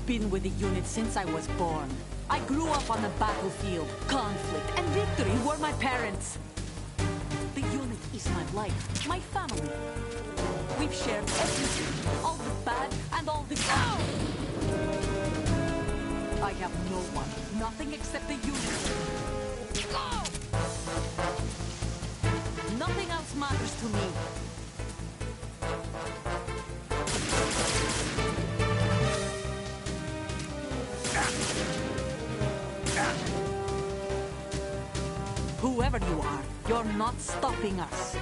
been with the unit since I was born. I grew up on the battlefield. Conflict and victory were my parents. The unit is my life, my family. We've shared everything, all the bad and all the good. I have no one, nothing except the unit. Nothing else matters to me. Whoever you are, you're not stopping us.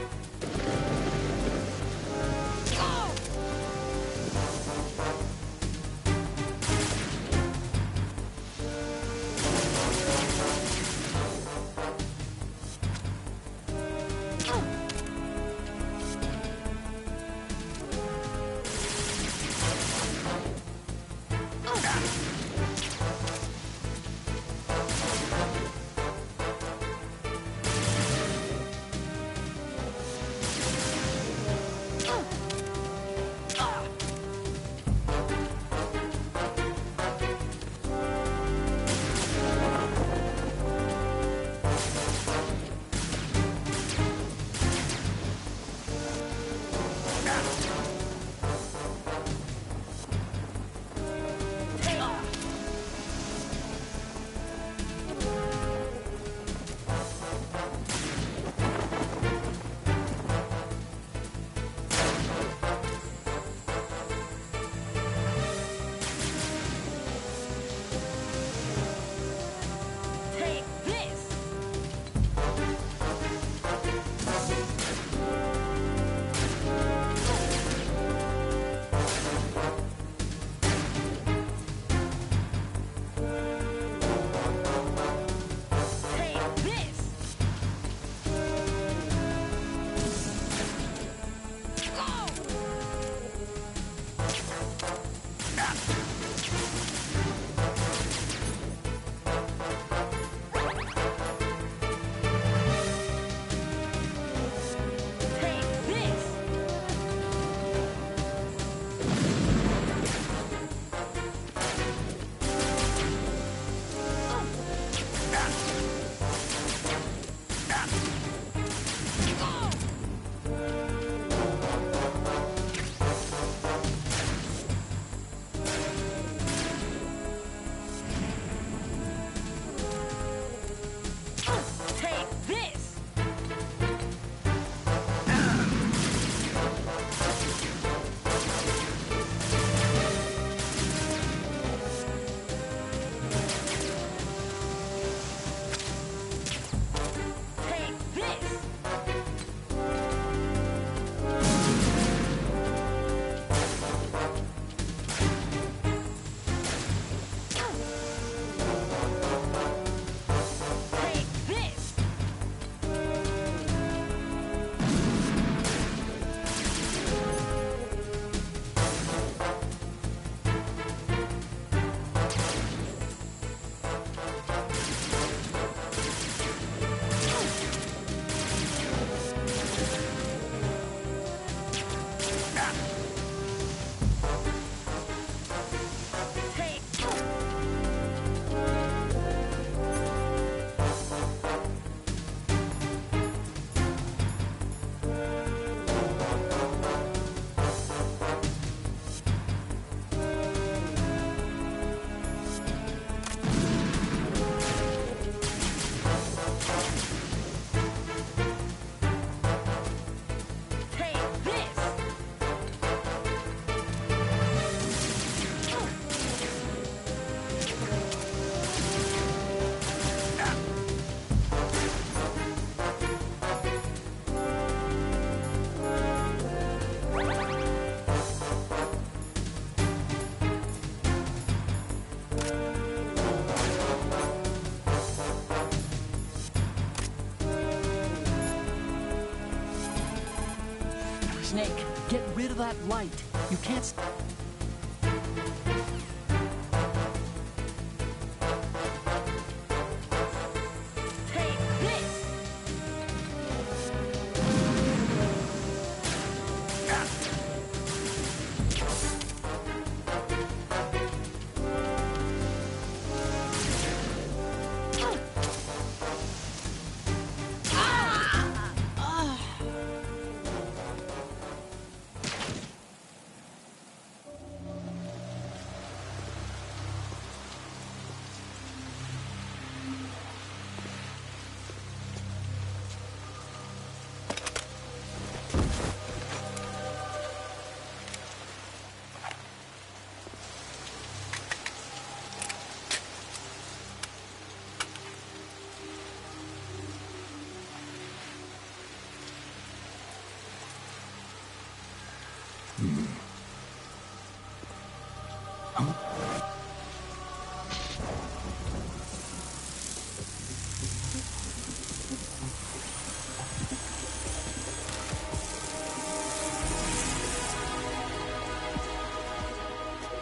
Snake, get rid of that light. You can't...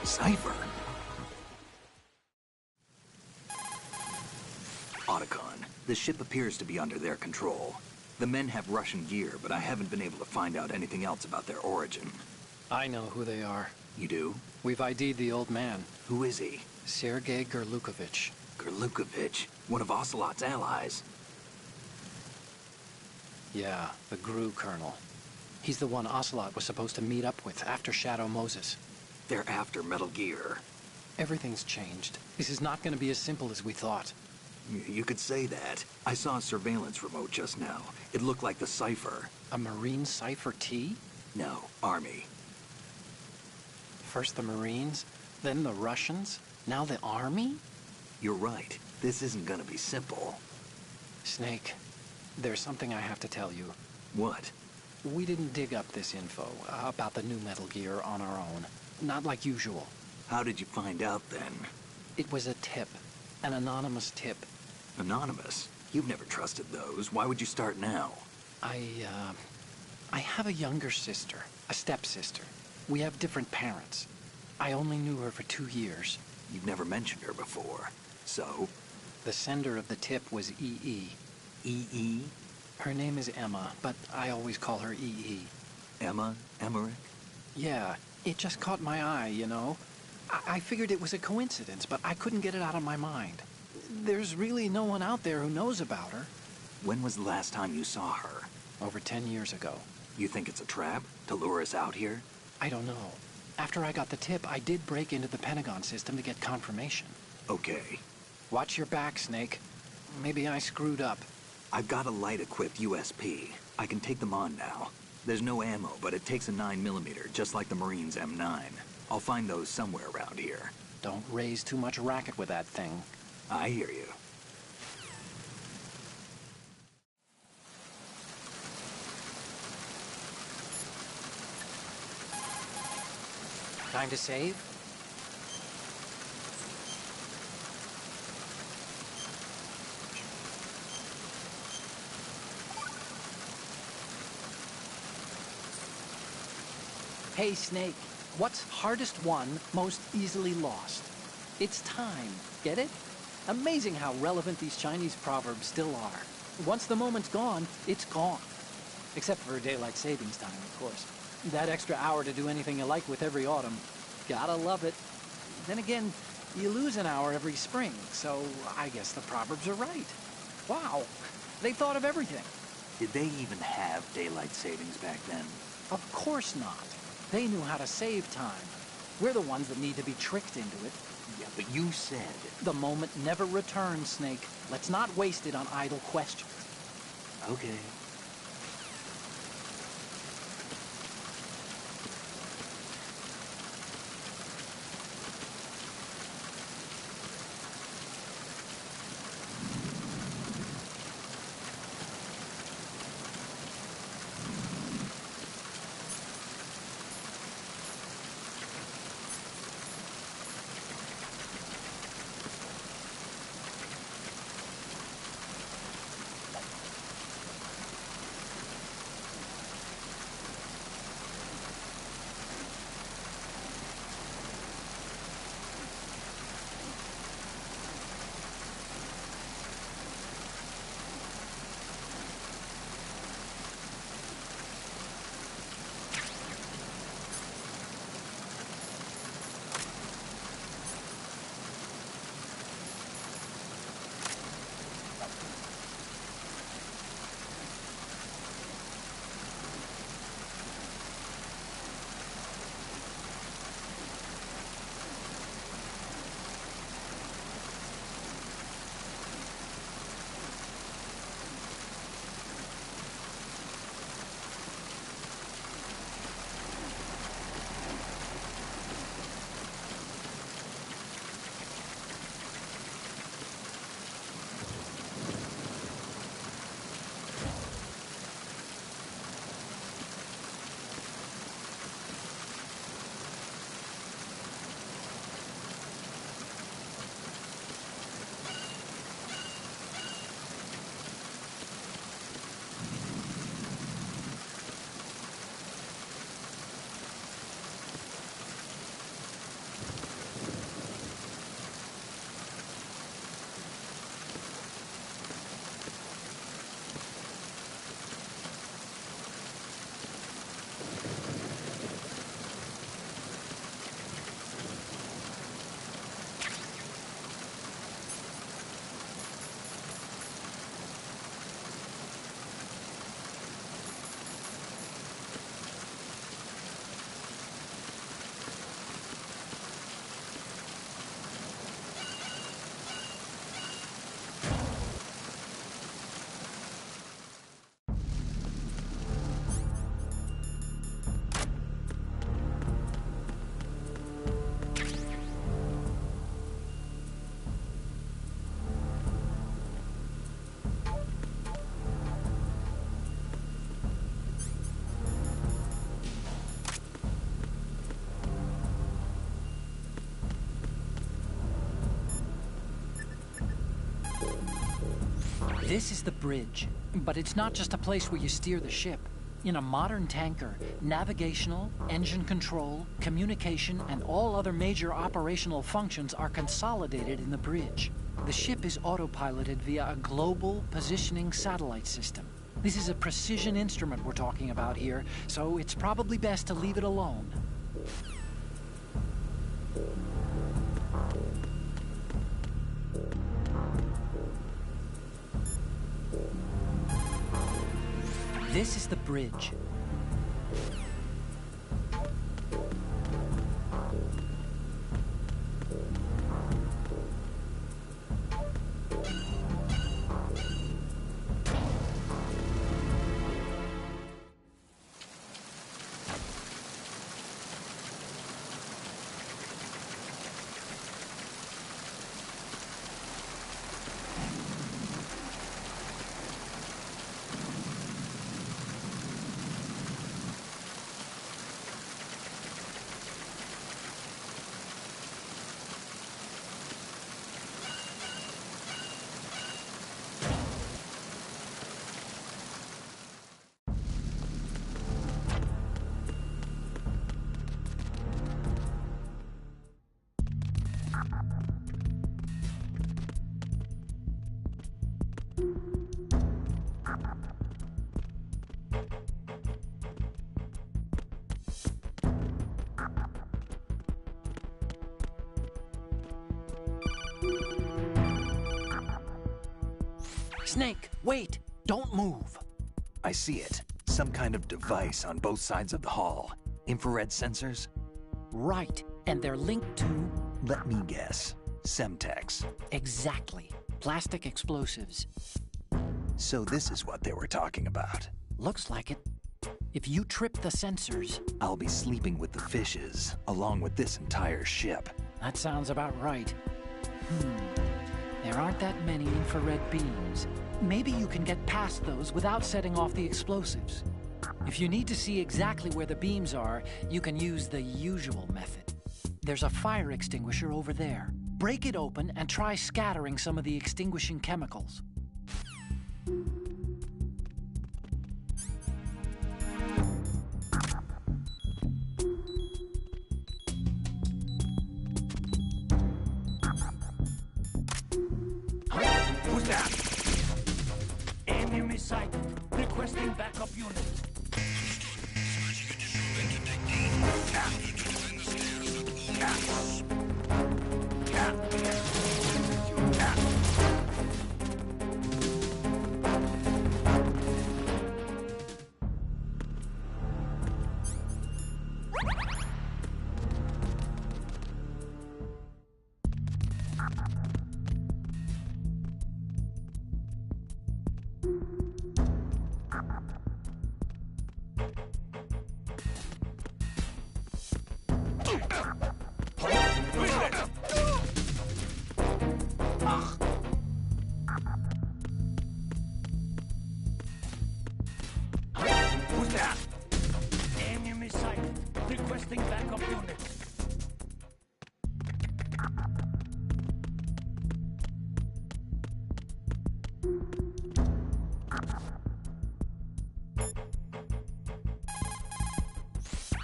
Cipher? Otacon, the ship appears to be under their control. The men have Russian gear, but I haven't been able to find out anything else about their origin. I know who they are. You do? We've ID'd the old man. Who is he? Sergei Gerlukovich. Gerlukovich, one of Ocelot's allies. Yeah, the GRU colonel. He's the one Ocelot was supposed to meet up with after Shadow Moses. They're after Metal Gear. Everything's changed. This is not going to be as simple as we thought. You could say that. I saw a surveillance remote just now. It looked like the Cipher. A Marine Cipher T? No, Army. First the Marines, then the Russians, now the Army? You're right. This isn't gonna be simple. Snake, there's something I have to tell you. What? We didn't dig up this info about the new Metal Gear on our own. Not like usual. How did you find out then? It was a tip. An anonymous tip. Anonymous? You've never trusted those. Why would you start now? I have a younger sister, a stepsister. We have different parents. I only knew her for 2 years. You've never mentioned her before. So? The sender of the tip was EE. EE? Her name is Emma, but I always call her EE. Emma? Emmerich? Yeah, it just caught my eye, you know? I figured it was a coincidence, but I couldn't get it out of my mind. There's really no one out there who knows about her. When was the last time you saw her? Over 10 years ago. You think it's a trap? To lure us out here? I don't know. After I got the tip, I did break into the Pentagon system to get confirmation. Okay. Watch your back, Snake. Maybe I screwed up. I've got a light-equipped USP. I can take them on now. There's no ammo, but it takes a 9mm, just like the Marines' M9. I'll find those somewhere around here. Don't raise too much racket with that thing. I hear you. Time to save? Hey, Snake. What's hardest won, most easily lost? It's time. Get it? Amazing how relevant these Chinese proverbs still are. Once the moment's gone, it's gone. Except for daylight savings time, of course. That extra hour to do anything you like with every autumn. Gotta love it. Then again, you lose an hour every spring, so I guess the proverbs are right. Wow, they thought of everything. Did they even have daylight savings back then? Of course not. They knew how to save time. We're the ones that need to be tricked into it. Yeah, but you said... The moment never returns, Snake. Let's not waste it on idle questions. Okay. This is the bridge, but it's not just a place where you steer the ship. In a modern tanker, navigational, engine control, communication, and all other major operational functions are consolidated in the bridge. The ship is autopiloted via a global positioning satellite system. This is a precision instrument we're talking about here, so it's probably best to leave it alone. This is the bridge. Snake, wait! Don't move! I see it. Some kind of device on both sides of the hall. Infrared sensors? Right, and they're linked to... Let me guess. Semtex. Exactly. Plastic explosives. So this is what they were talking about. Looks like it. If you trip the sensors... I'll be sleeping with the fishes, along with this entire ship. That sounds about right. There aren't that many infrared beams. Maybe you can get past those without setting off the explosives. If you need to see exactly where the beams are, you can use the usual method. There's a fire extinguisher over there. Break it open and try scattering some of the extinguishing chemicals. Who's that? Enemy sighted. Requesting backup unit. Who's that? Enemy sighted. Requesting backup unit.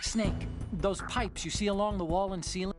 Snake, those pipes you see along the wall and ceiling?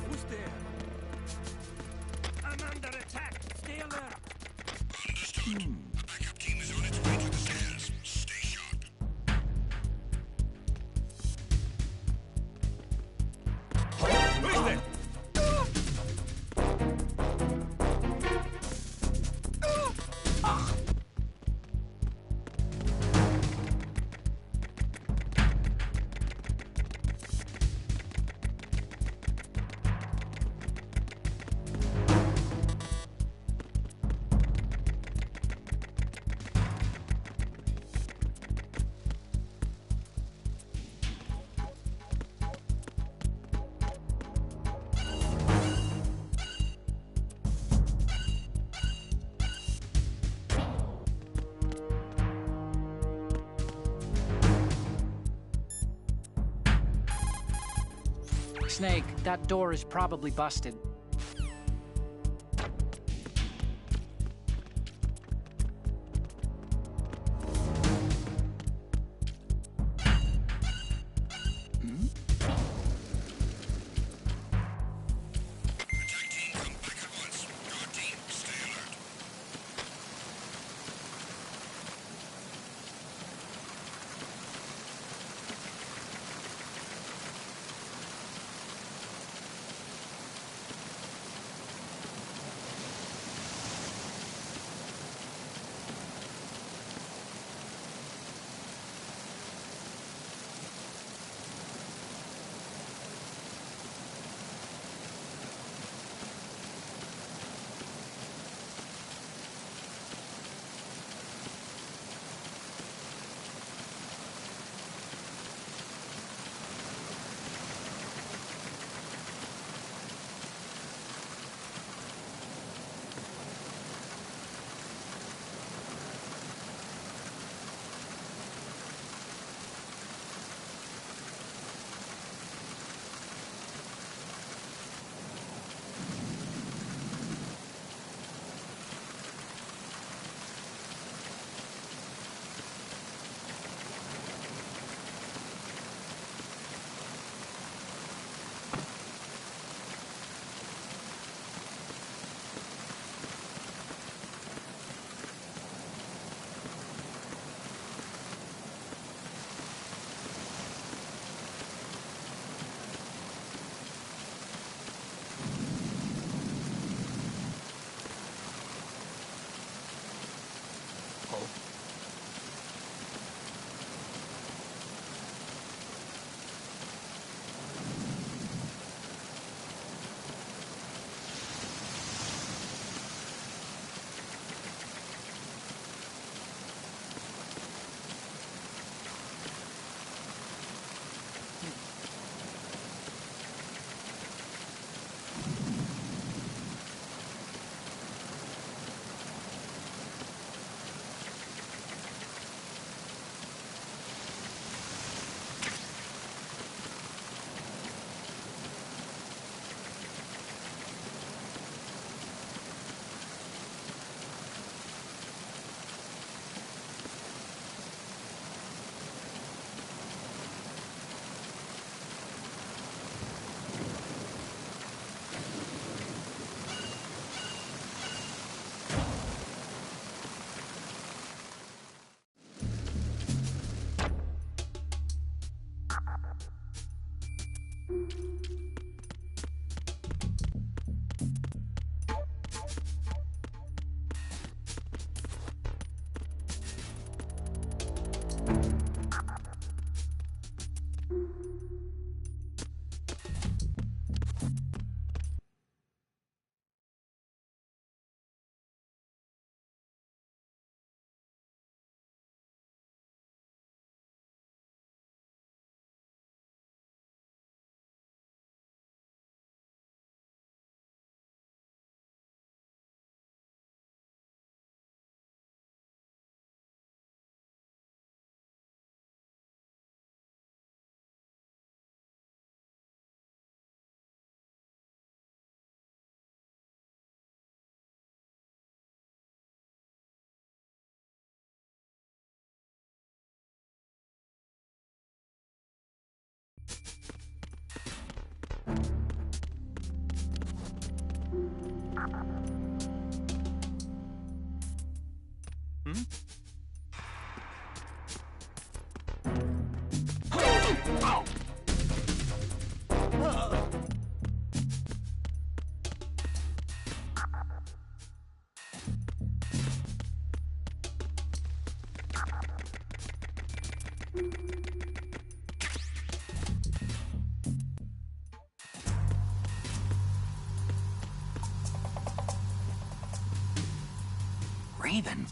Who's there? I'm under attack. Stay alert. Understood. A backup team is on its way to the stairs. Stay sharp. Who's there? Snake, that door is probably busted. Attack team, come back at once. Guard team, stay alert. Raven?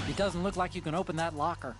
It doesn't look like you can open that locker.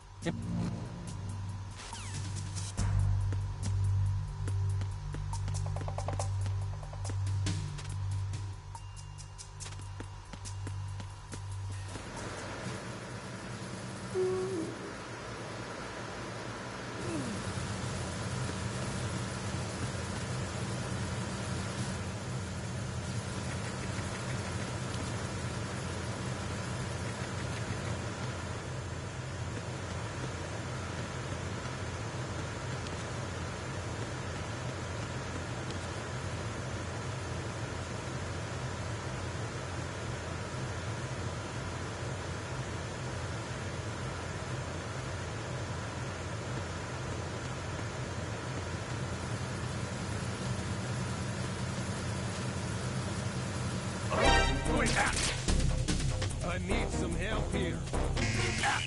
I need some help here. Check it out.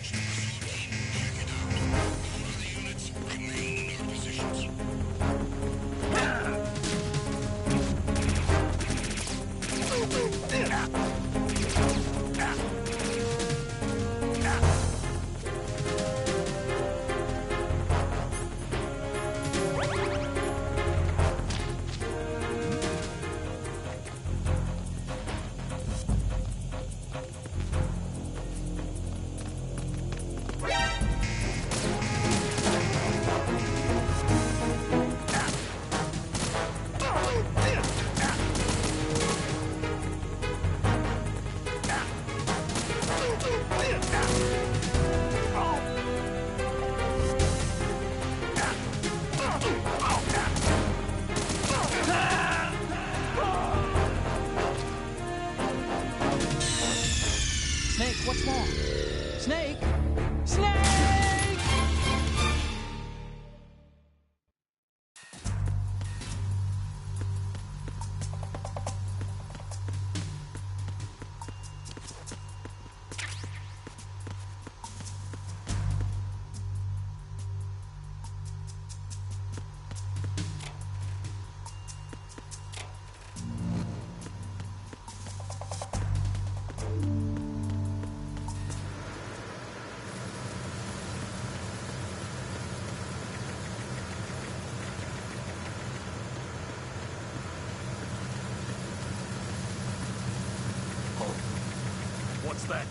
All of the units remain in their positions. Snake, what's wrong? Snake! Snake! What's that?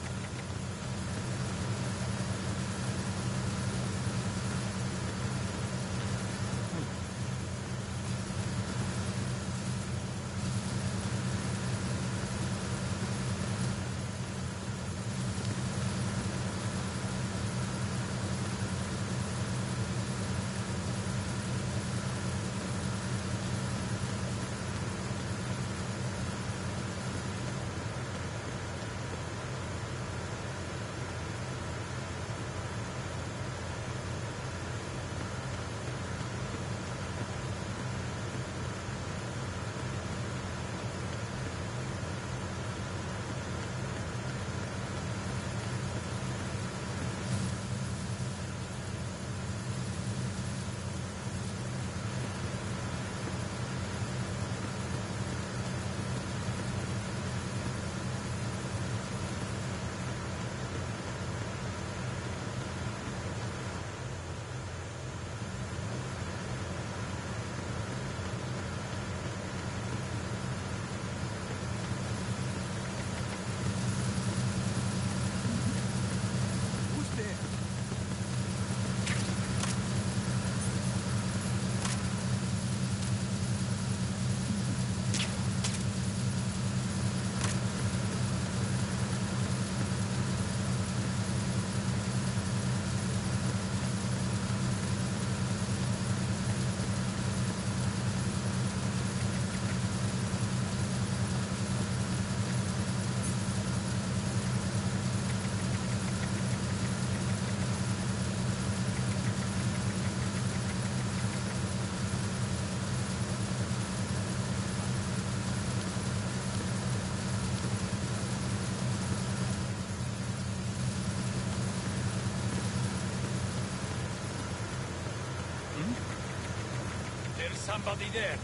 There's somebody there.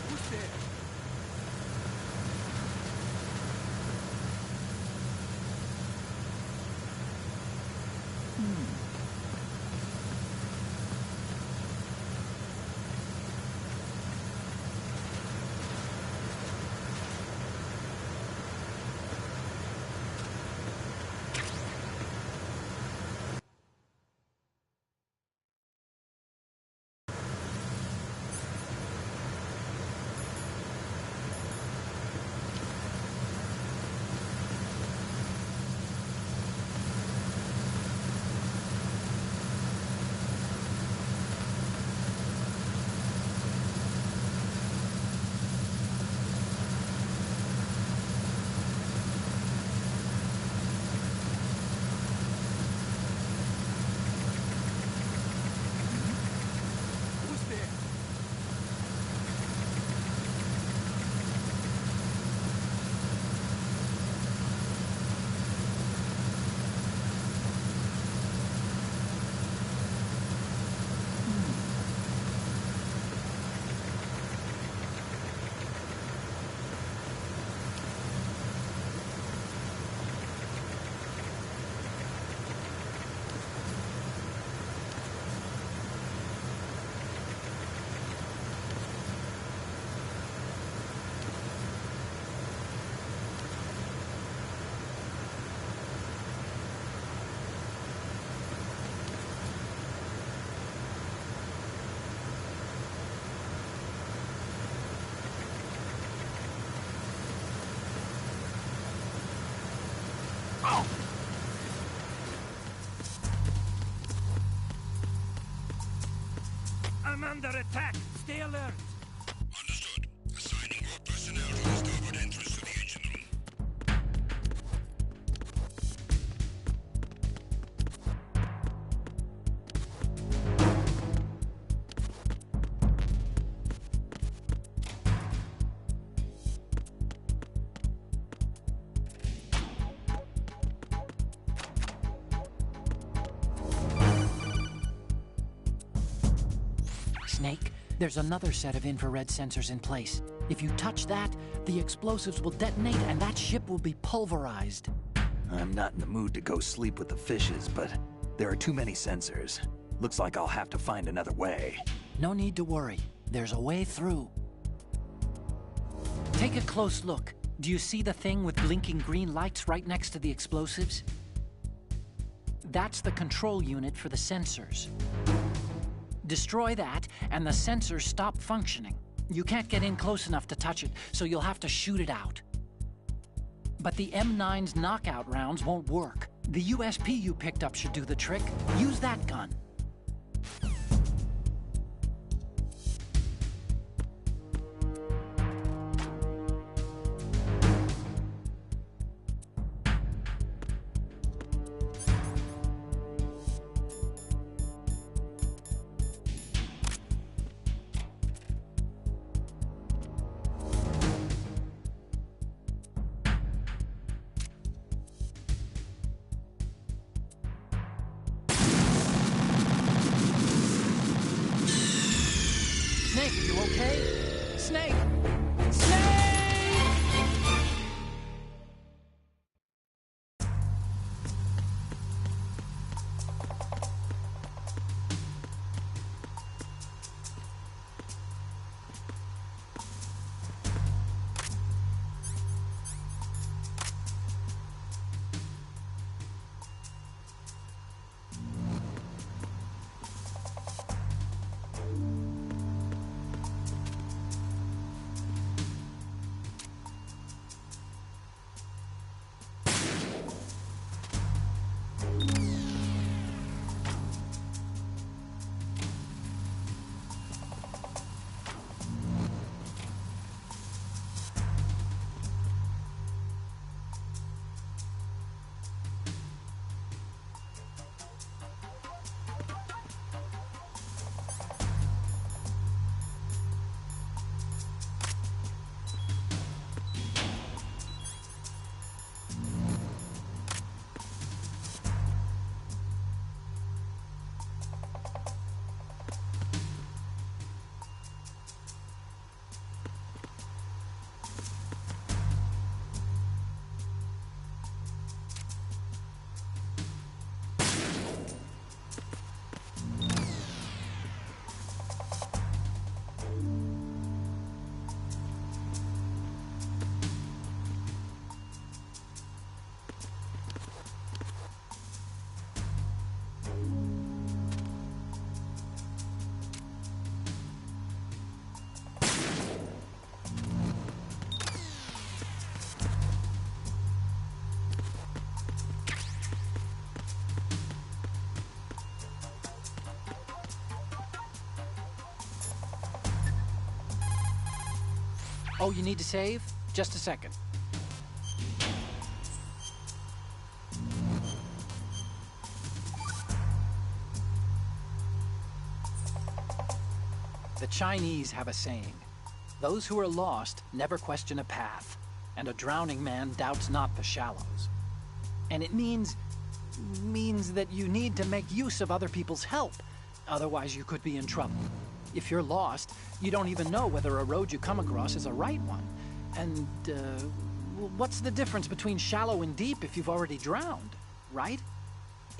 Who's there? Who's there? I'm under attack. Stay alert. Understood. Assigning more personnel to the starboard entrance to the engine room. Snake, there's another set of infrared sensors in place. If you touch that, the explosives will detonate and that ship will be pulverized. I'm not in the mood to go sleep with the fishes, but there are too many sensors. Looks like I'll have to find another way. No need to worry. There's a way through. Take a close look. Do you see the thing with blinking green lights right next to the explosives? That's the control unit for the sensors. Destroy that, and the sensors stop functioning. You can't get in close enough to touch it, so you'll have to shoot it out. But the M9's knockout rounds won't work. The USP you picked up should do the trick. Use that gun. Snake, are you okay? Snake! Snake! Oh, you need to save? Just a second. The Chinese have a saying. Those who are lost never question a path, and a drowning man doubts not the shallows. And it means that you need to make use of other people's help. Otherwise, you could be in trouble. If you're lost, you don't even know whether a road you come across is a right one. And, what's the difference between shallow and deep if you've already drowned, right?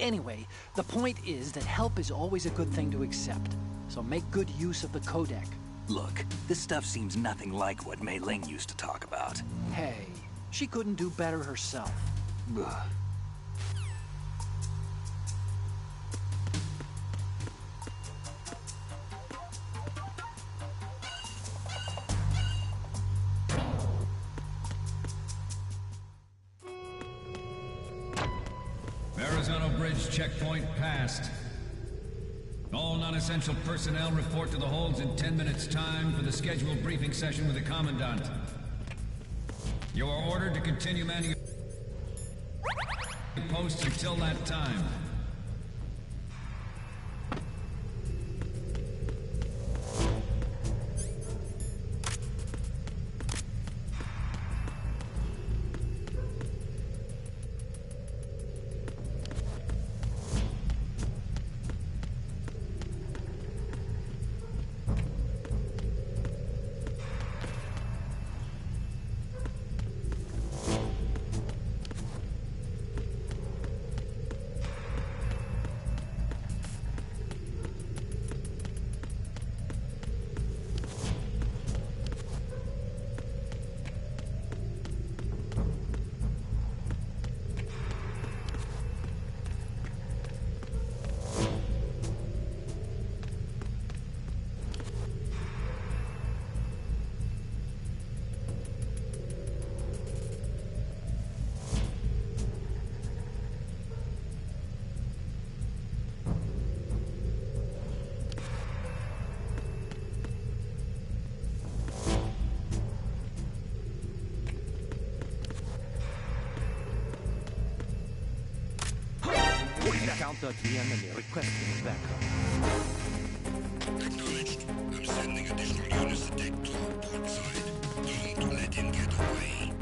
Anyway, the point is that help is always a good thing to accept. So make good use of the codec. Look, this stuff seems nothing like what Mei Ling used to talk about. Hey, she couldn't do better herself. Ugh. Arizona Bridge checkpoint passed. All non-essential personnel report to the holds in 10 minutes' time for the scheduled briefing session with the Commandant. You are ordered to continue manning your posts until that time. without the enemy requesting backup. Acknowledged. I'm sending additional units to take to port side. Don't let him get away.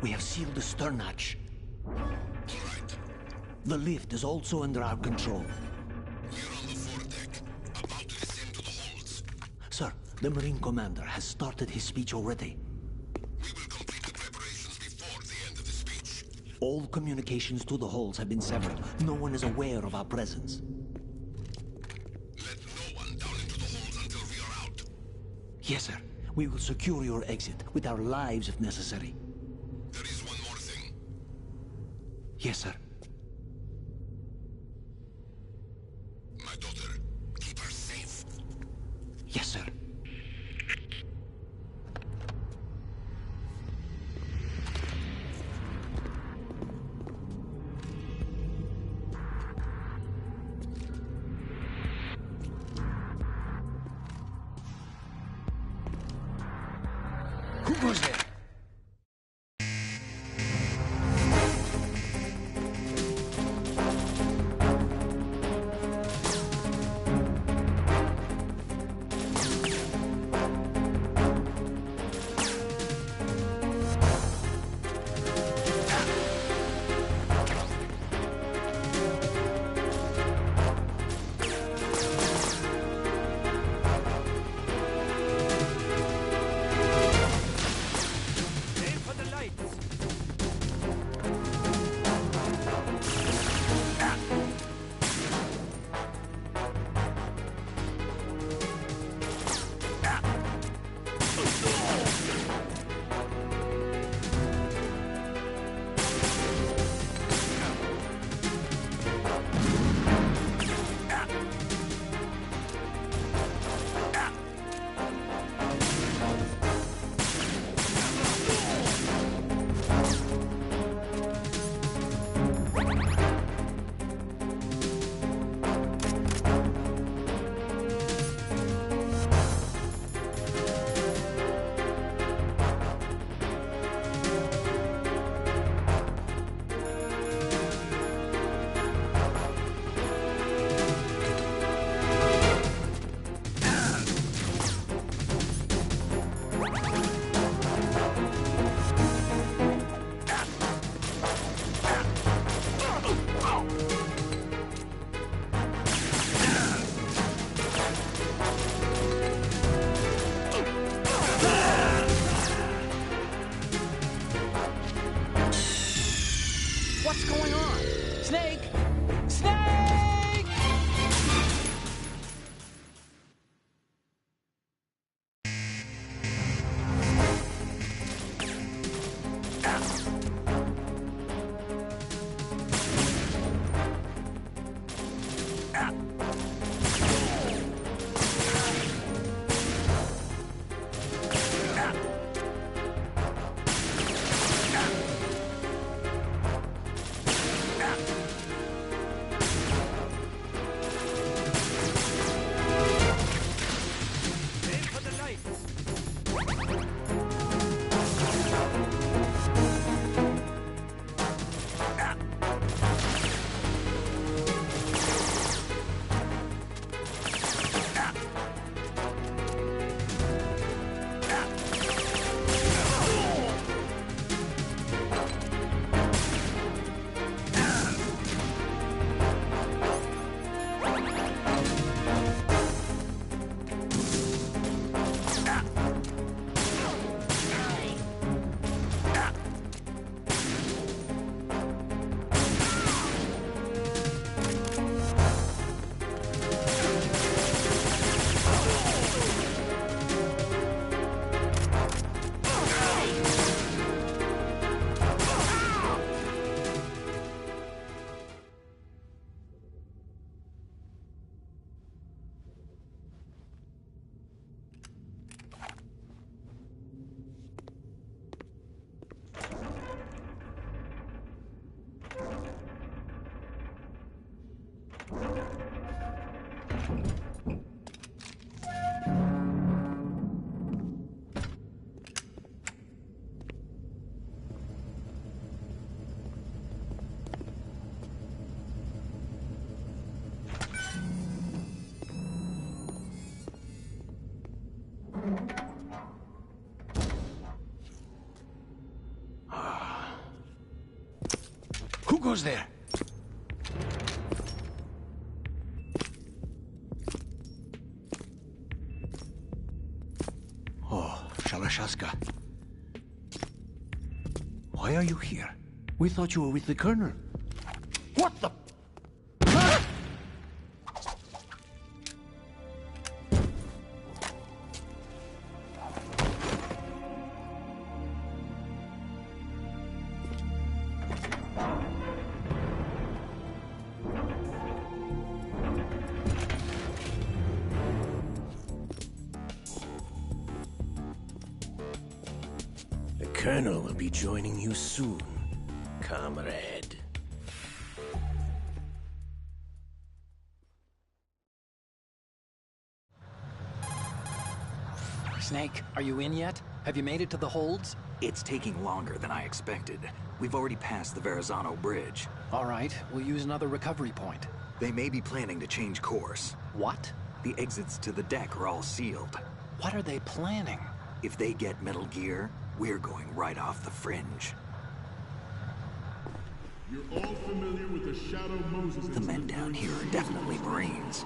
We have sealed the stern hatch. All right. The lift is also under our control. We're on the foredeck, about to descend to the holds. Sir, the Marine Commander has started his speech already. We will complete the preparations before the end of the speech. All communications to the holds have been severed. No one is aware of our presence. Let no one down into the holds until we are out. Yes, sir. We will secure your exit with our lives if necessary. There is one more thing. Yes, sir. My daughter, keep her safe. Yes, sir. Who goes there? Who goes there? Oh, Shalashaska. Why are you here? We thought you were with the Colonel. What the? The Colonel will be joining you soon, comrade. Snake, are you in yet? Have you made it to the holds? It's taking longer than I expected. We've already passed the Verrazano Bridge. All right, we'll use another recovery point. They may be planning to change course. What? The exits to the deck are all sealed. What are they planning? If they get Metal Gear, we're going right off the fringe. You're all familiar with the Shadow Moses The men down here are definitely Marines.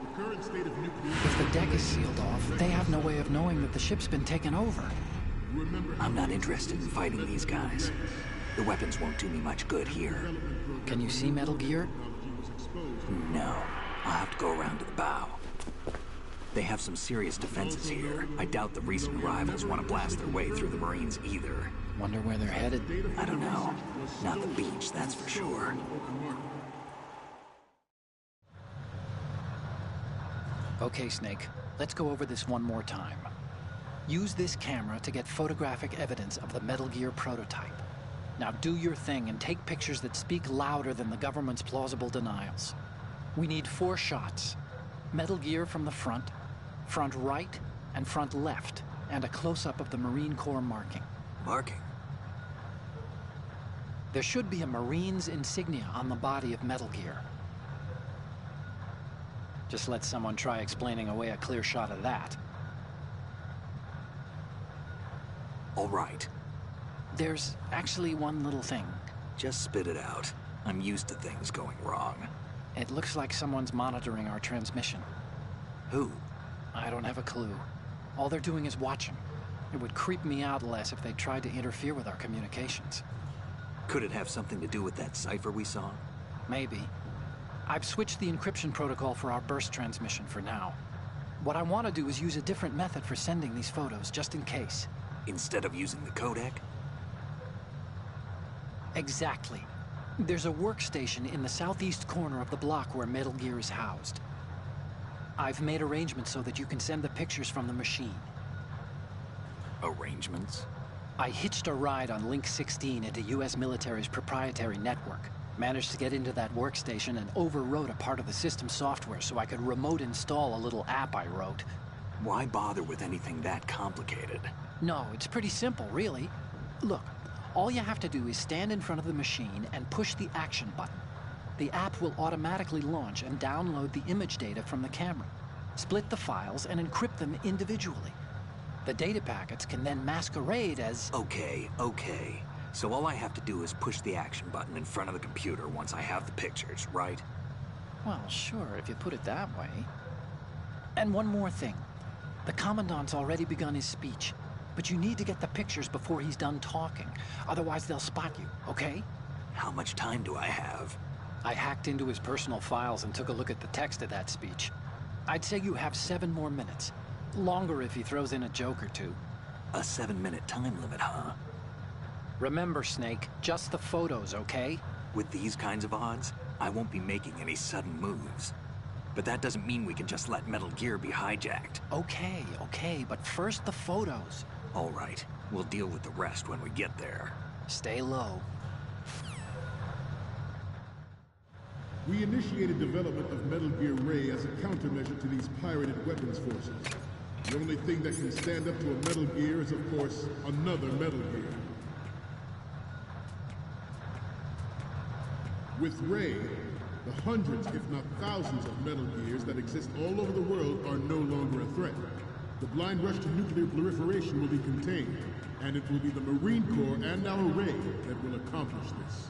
The current state of nuclear... If the deck is sealed off, they have no way of knowing that the ship's been taken over. I'm not interested in fighting these guys. The weapons won't do me much good here. Can you see Metal Gear? No. I'll have to go around to the bow. They have some serious defenses here. I doubt the recent arrivals want to blast their way through the Marines either. Wonder where they're headed? I don't know. Not the beach, that's for sure. Okay, Snake. Let's go over this one more time. Use this camera to get photographic evidence of the Metal Gear prototype. Now do your thing and take pictures that speak louder than the government's plausible denials. We need 4 shots. Metal Gear from the front right, and front left, and a close-up of the Marine Corps marking. Marking? There should be a Marine's insignia on the body of Metal Gear. Just let someone try explaining away a clear shot of that. All right. There's actually one little thing. Just spit it out. I'm used to things going wrong. It looks like someone's monitoring our transmission. Who? I don't have a clue. All they're doing is watching. It would creep me out less if they tried to interfere with our communications. Could it have something to do with that cipher we saw? Maybe. I've switched the encryption protocol for our burst transmission for now. What I want to do is use a different method for sending these photos, just in case. Instead of using the codec? Exactly. There's a workstation in the southeast corner of the block where Metal Gear is housed. I've made arrangements so that you can send the pictures from the machine. Arrangements? I hitched a ride on Link 16 into U.S. military's proprietary network. Managed to get into that workstation and overwrote a part of the system software so I could remote install a little app I wrote. Why bother with anything that complicated? No, it's pretty simple, really. Look, all you have to do is stand in front of the machine and push the action button. The app will automatically launch and download the image data from the camera, split the files, and encrypt them individually. The data packets can then masquerade as... Okay. So all I have to do is push the action button in front of the computer once I have the pictures, right? Well, sure, if you put it that way. And one more thing. The Commandant's already begun his speech, but you need to get the pictures before he's done talking. Otherwise, they'll spot you, okay? How much time do I have? I hacked into his personal files and took a look at the text of that speech. I'd say you have 7 more minutes. Longer if he throws in a joke or two. A 7-minute time limit, huh? Remember, Snake, just the photos, okay? With these kinds of odds, I won't be making any sudden moves. But that doesn't mean we can just let Metal Gear be hijacked. Okay, but first the photos. All right, we'll deal with the rest when we get there. Stay low. We initiated development of Metal Gear Ray as a countermeasure to these pirated weapons forces. The only thing that can stand up to a Metal Gear is, of course, another Metal Gear. With Ray, the hundreds, if not thousands, of Metal Gears that exist all over the world are no longer a threat. The blind rush to nuclear proliferation will be contained, and it will be the Marine Corps and our Ray that will accomplish this.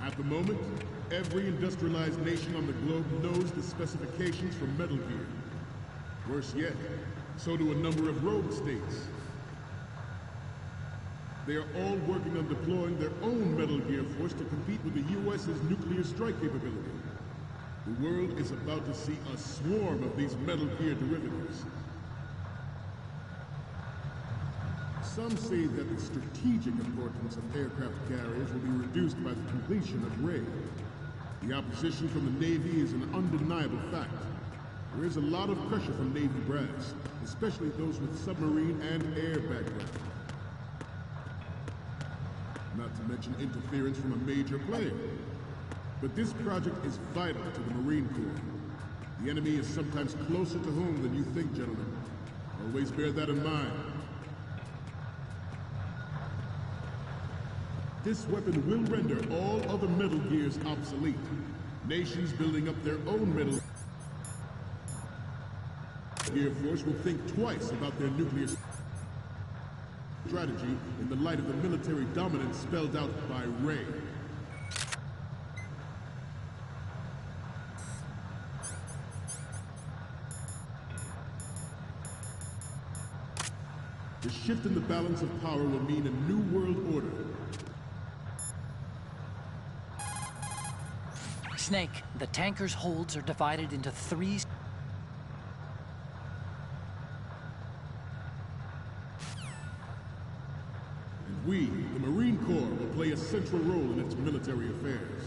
At the moment, every industrialized nation on the globe knows the specifications for Metal Gear. Worse yet, so do a number of rogue states. They are all working on deploying their own Metal Gear force to compete with the U.S.'s nuclear strike capability. The world is about to see a swarm of these Metal Gear derivatives. Some say that the strategic importance of aircraft carriers will be reduced by the completion of Ray. The opposition from the Navy is an undeniable fact. There is a lot of pressure from Navy brass, especially those with submarine and air background. Not to mention interference from a major player. But this project is vital to the Marine Corps. The enemy is sometimes closer to home than you think, gentlemen. Always bear that in mind. This weapon will render all other Metal Gears obsolete. Nations building up their own Metal Gear force will think twice about their nuclear strategy in the light of the military dominance spelled out by Ray. The shift in the balance of power will mean a new world order. Snake, the tanker's holds are divided into 3... And we, the Marine Corps, will play a central role in its military affairs.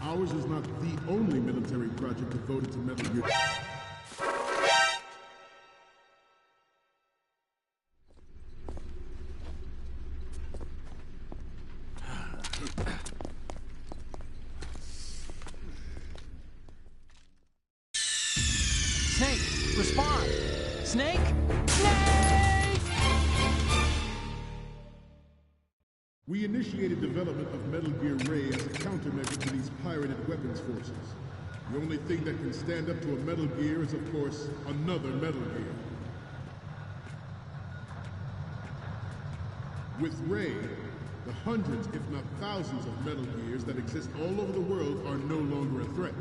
Ours is not the only military project devoted to Metal Gear. Snake, respond! Snake? Snake! We initiated development of Metal Gear Ray as a countermeasure to these pirated weapons forces. The only thing that can stand up to a Metal Gear is, of course, another Metal Gear. With Ray, the hundreds, if not thousands, of Metal Gears that exist all over the world are no longer a threat.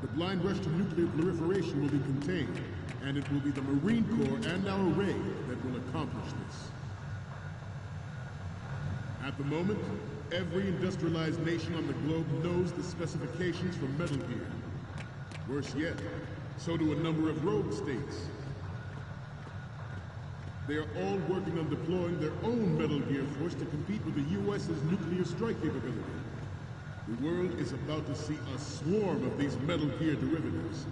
The blind rush to nuclear proliferation will be contained, and it will be the Marine Corps and our Ray that will accomplish this. At the moment, every industrialized nation on the globe knows the specifications for Metal Gear. Worse yet, so do a number of rogue states. They are all working on deploying their own Metal Gear force to compete with the U.S.'s nuclear strike capability. The world is about to see a swarm of these Metal Gear derivatives.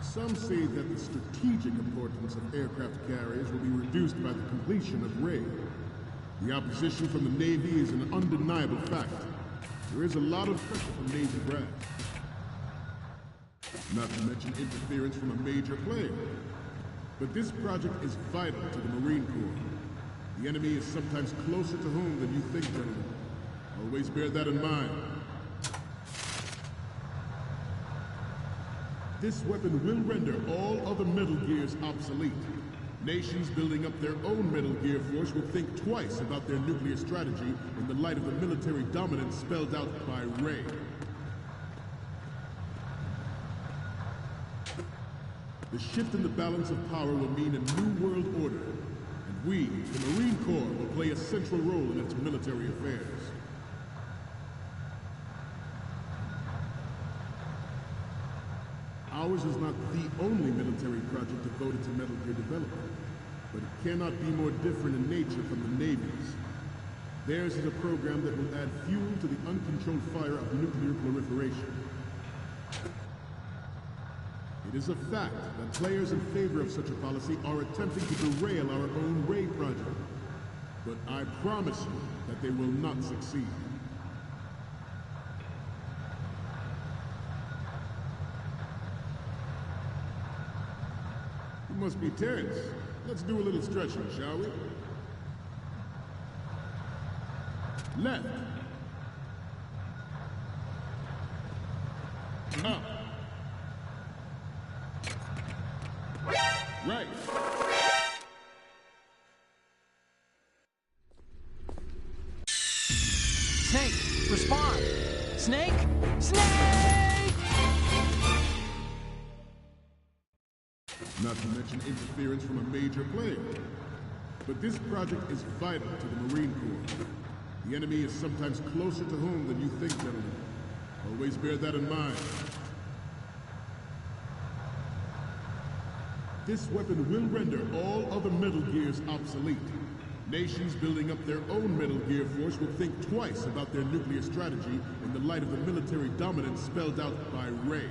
Some say that the strategic importance of aircraft carriers will be reduced by the completion of Ray. The opposition from the Navy is an undeniable fact. There is a lot of pressure from Navy brass. Not to mention interference from a major player. But this project is vital to the Marine Corps. The enemy is sometimes closer to home than you think, gentlemen. Always bear that in mind. This weapon will render all other Metal Gears obsolete. Nations building up their own Metal Gear force will think twice about their nuclear strategy in the light of the military dominance spelled out by Ray. The shift in the balance of power will mean a new world order, and we, the Marine Corps, will play a central role in its military affairs. Ours is not the only military project devoted to Metal Gear development, but it cannot be more different in nature from the Navy's. Theirs is a program that will add fuel to the uncontrolled fire of nuclear proliferation. It is a fact that players in favor of such a policy are attempting to derail our own Ray project. But I promise you that they will not succeed. You must be tense. Let's do a little stretching, shall we? Left. Up. Right. Snake, respond! Snake! Snake! Not to mention interference from a major player. But this project is vital to the Marine Corps. The enemy is sometimes closer to home than you think, gentlemen. Always bear that in mind. This weapon will render all other Metal Gears obsolete. Nations building up their own Metal Gear force will think twice about their nuclear strategy in the light of the military dominance spelled out by Ray.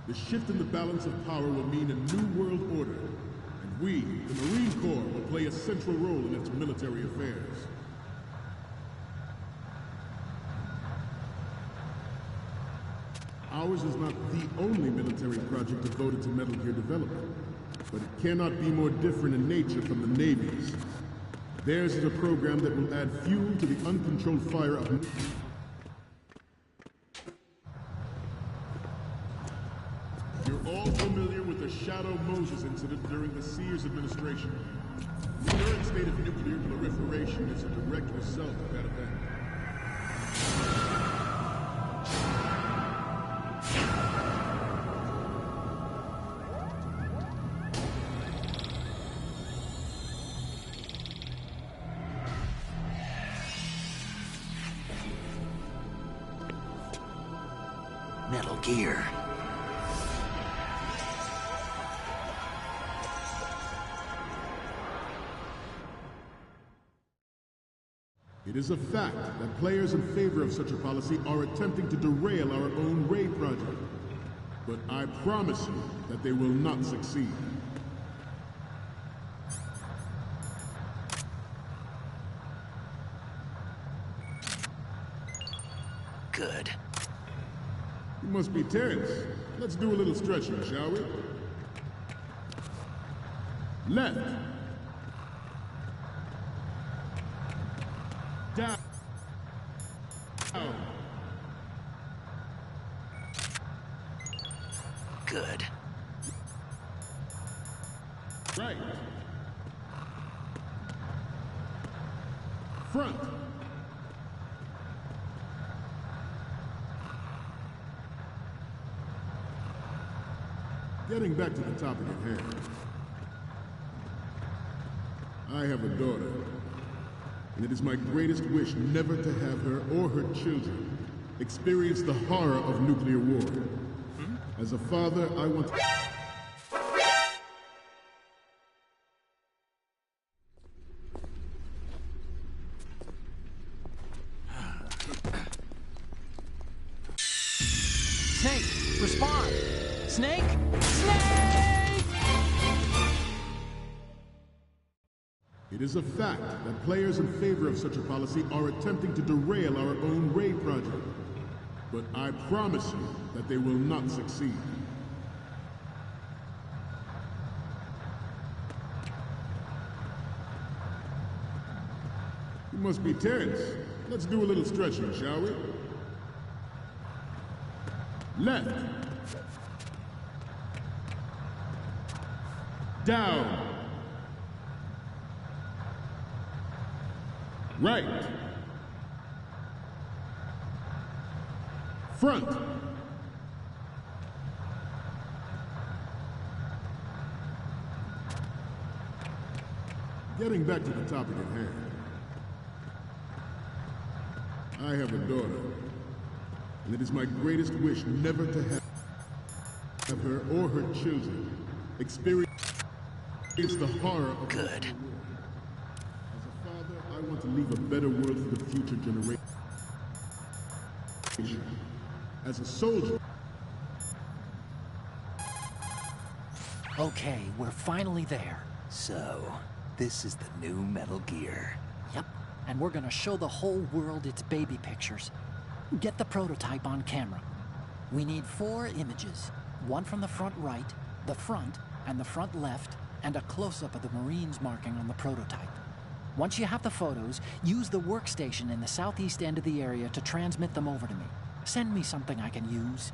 The shift in the balance of power will mean a new world order, and we, the Marine Corps, will play a central role in its military affairs. Ours is not the only military project devoted to Metal Gear development, but it cannot be more different in nature from the Navy's. Theirs is a program that will add fuel to the uncontrolled fire of... You're all familiar with the Shadow Moses incident during the Sears administration. The current state of nuclear proliferation is a direct result of that event. Metal Gear. It is a fact that players in favor of such a policy are attempting to derail our own Ray project. But I promise you that they will not succeed. Good. You must be tense. Let's do a little stretching, shall we? Left. Down. Down. Good. Right. Front. Getting back to the topic at hand. I have a daughter, and it is my greatest wish never to have her or her children experience the horror of nuclear war. As a father, I want to... Snake, respond! Snake! Snake! It is a fact that players in favor of such a policy are attempting to derail our own Ray project. But I promise you that they will not succeed. You must be tense. Let's do a little stretching, shall we? Left. Down. Right. Front. Getting back to the topic at hand. I have a daughter, and it is my greatest wish never to have her or her children experience the horror of... Good. As a father, I want to leave a better world for the future generations. position. As a soldier... Okay, we're finally there. So, this is the new Metal Gear. Yep, and we're gonna show the whole world its baby pictures. Get the prototype on camera. We need 4 images. One from the front right, the front, and the front left, and a close-up of the Marines marking on the prototype. Once you have the photos, use the workstation in the southeast end of the area to transmit them over to me. Send me something I can use.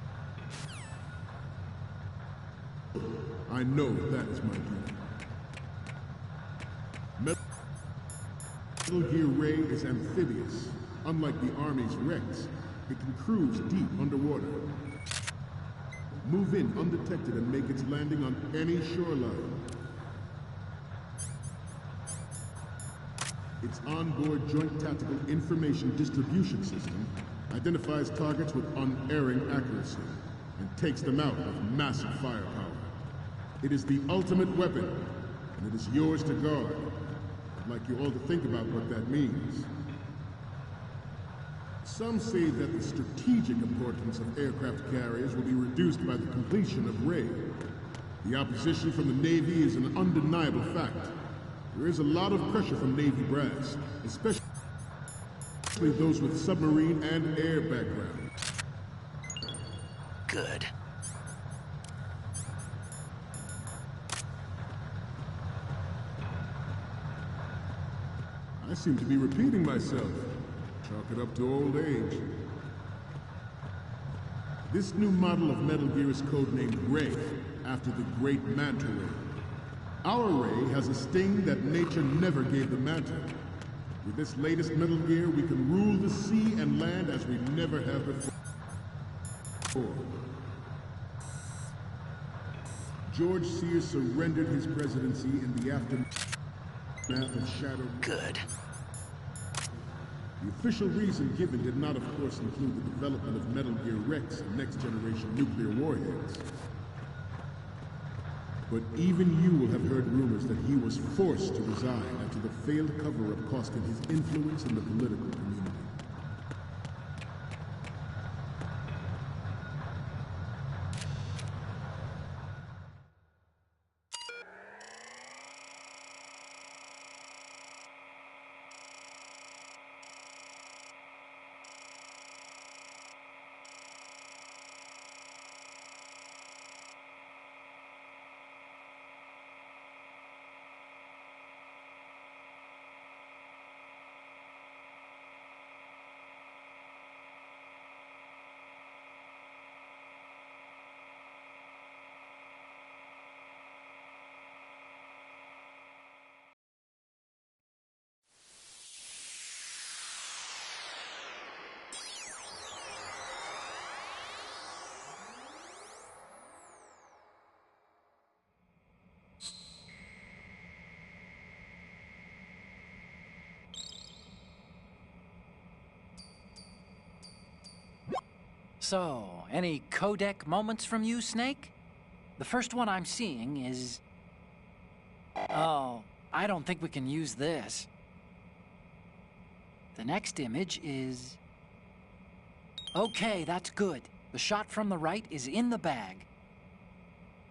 I know that is my duty. Metal Gear Ray is amphibious. Unlike the Army's Rex, it can cruise deep underwater. Move in undetected and make its landing on any shoreline. Its onboard Joint Tactical Information Distribution System identifies targets with unerring accuracy and takes them out with massive firepower. It is the ultimate weapon, and it is yours to guard. I'd like you all to think about what that means. Some say that the strategic importance of aircraft carriers will be reduced by the completion of Ray. The opposition from the Navy is an undeniable fact. There is a lot of pressure from Navy brass, especially those with submarine and air background. Good. I seem to be repeating myself. Chalk it up to old age. This new model of Metal Gear is codenamed Ray, after the great Manta Ray. Our Ray has a sting that nature never gave the Manta. With this latest Metal Gear, we can rule the sea and land as we never have before. George Sears surrendered his presidency in the aftermath of Shadow. Good. The official reason given did not, of course, include the development of Metal Gear Rex and next-generation nuclear warheads. But even you will have heard rumors that he was forced to resign after the failed cover-up costing his influence in the political community. So, any codec moments from you, Snake? The first one I'm seeing is... Oh, I don't think we can use this. The next image is... Okay, that's good. The shot from the right is in the bag.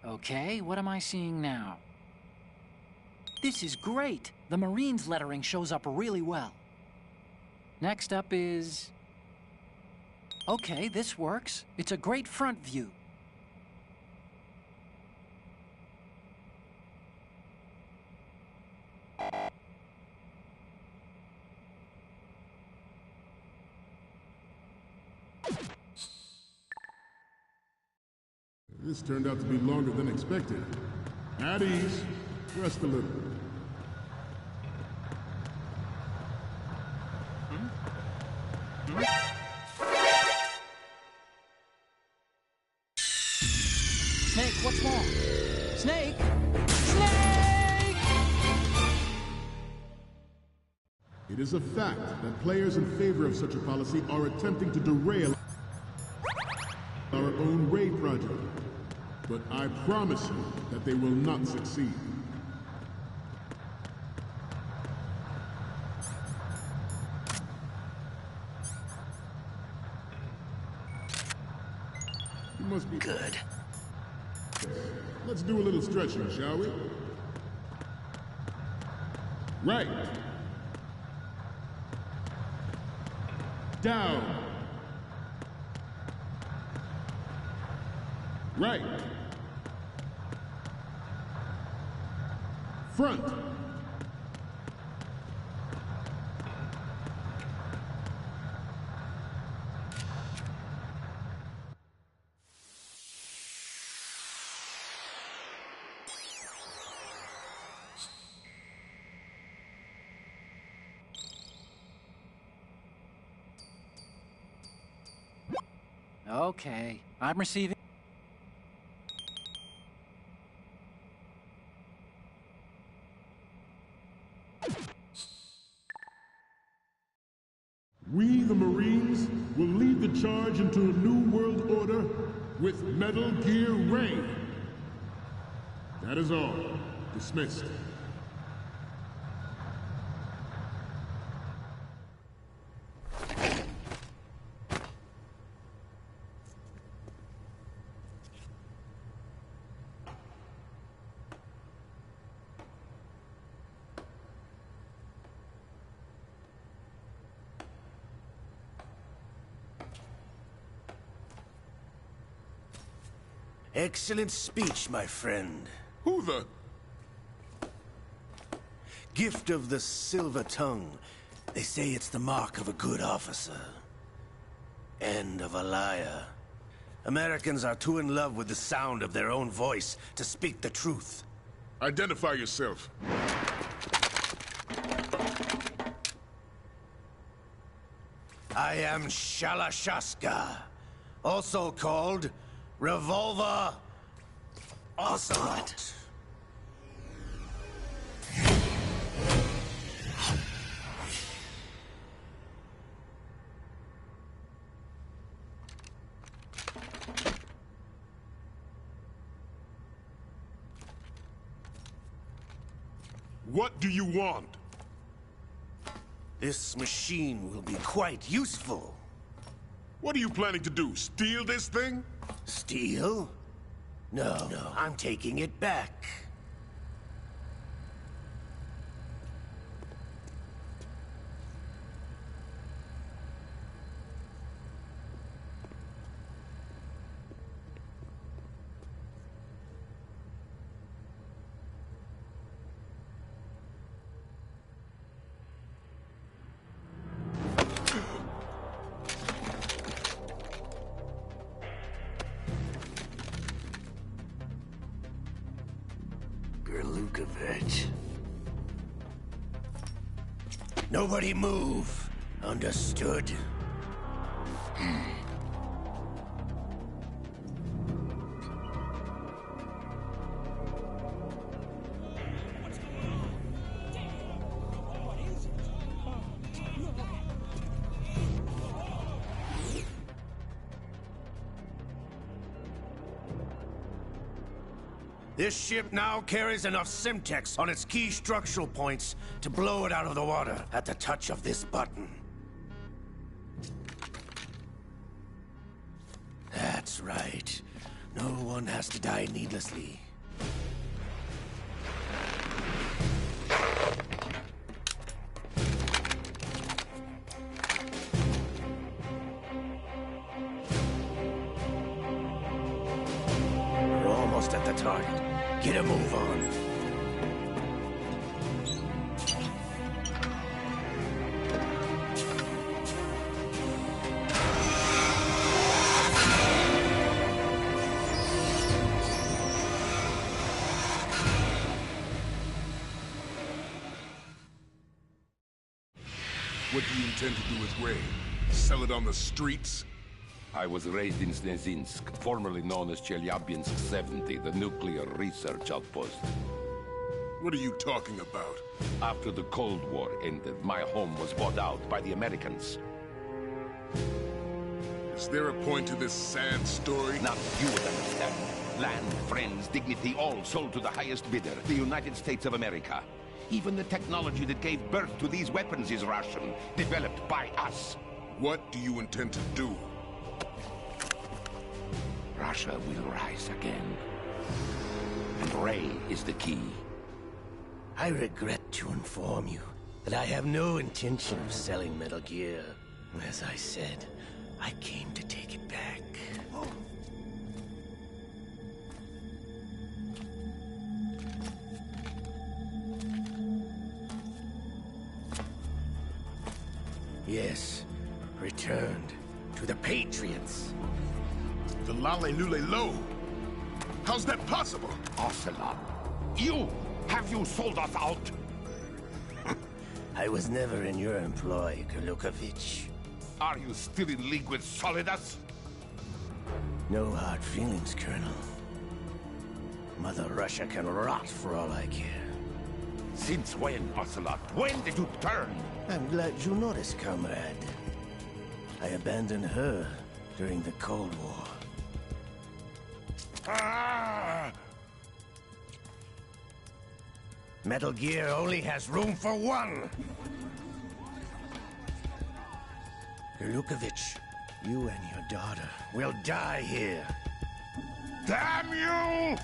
Okay, what am I seeing now? This is great! The Marines lettering shows up really well. Next up is... Okay, this works. It's a great front view. This turned out to be longer than expected. At ease. Rest a little. Snake, what's wrong? Snake! Snake! It is a fact that players in favor of such a policy are attempting to derail our own Ray project. But I promise you that they will not succeed. must be Good. Let's do a little stretching, shall we? Right. Down. Right. Front. Okay, I'm receiving. We, the Marines, will lead the charge into a new world order with Metal Gear Ray. That is all. Dismissed. Excellent speech, my friend. Who the... Gift of the silver tongue. They say it's the mark of a good officer. And of a liar. Americans are too in love with the sound of their own voice to speak the truth. Identify yourself. I am Shalashaska, also called Revolver Ocelot. What do you want? This machine will be quite useful. What are you planning to do? Steal this thing? Steal? No, I'm taking it back. Nobody move. Understood? This ship now carries enough Simtex on its key structural points to blow it out of the water at the touch of this button. That's right. No one has to die needlessly. We're almost at the target. Get a move on. What do you intend to do with Ray? Sell it on the streets? I was raised in Snezinsk, formerly known as Chelyabinsk 70, the nuclear research outpost. What are you talking about? After the Cold War ended, my home was bought out by the Americans. Is there a point to this sad story? Not you would understand. Land, friends, dignity, all sold to the highest bidder, the United States of America. Even the technology that gave birth to these weapons is Russian, developed by us. What do you intend to do? Russia will rise again. And Ray is the key. I regret to inform you that I have no intention of selling Metal Gear. As I said, I came to take it back. Yes, returned to the Patriots. The Lale Lule Lo. How's that possible? Ocelot, have you sold us out? I was never in your employ, Kurlukovich. Are you still in league with Solidus? No hard feelings, Colonel. Mother Russia can rot for all I care. Since when, Ocelot? When did you turn? I'm glad you noticed, comrade. I abandoned her during the Cold War. Ah! Metal Gear only has room for one! Kurlukovich, you and your daughter will die here. Damn you!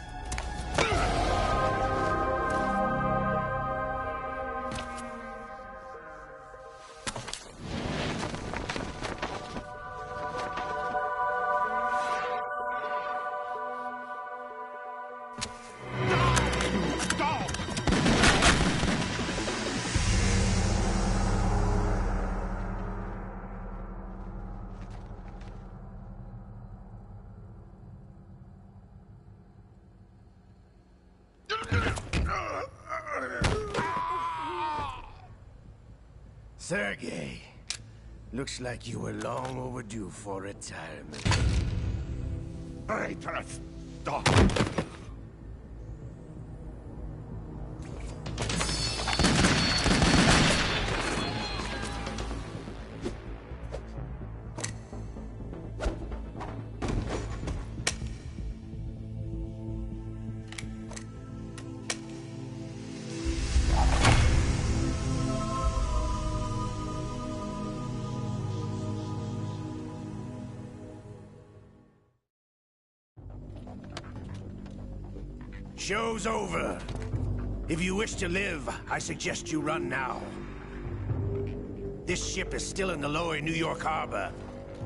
Sergei, looks like you were long overdue for retirement. Traitorous dog! Show's over. If you wish to live, I suggest you run now. This ship is still in the lower New York harbor.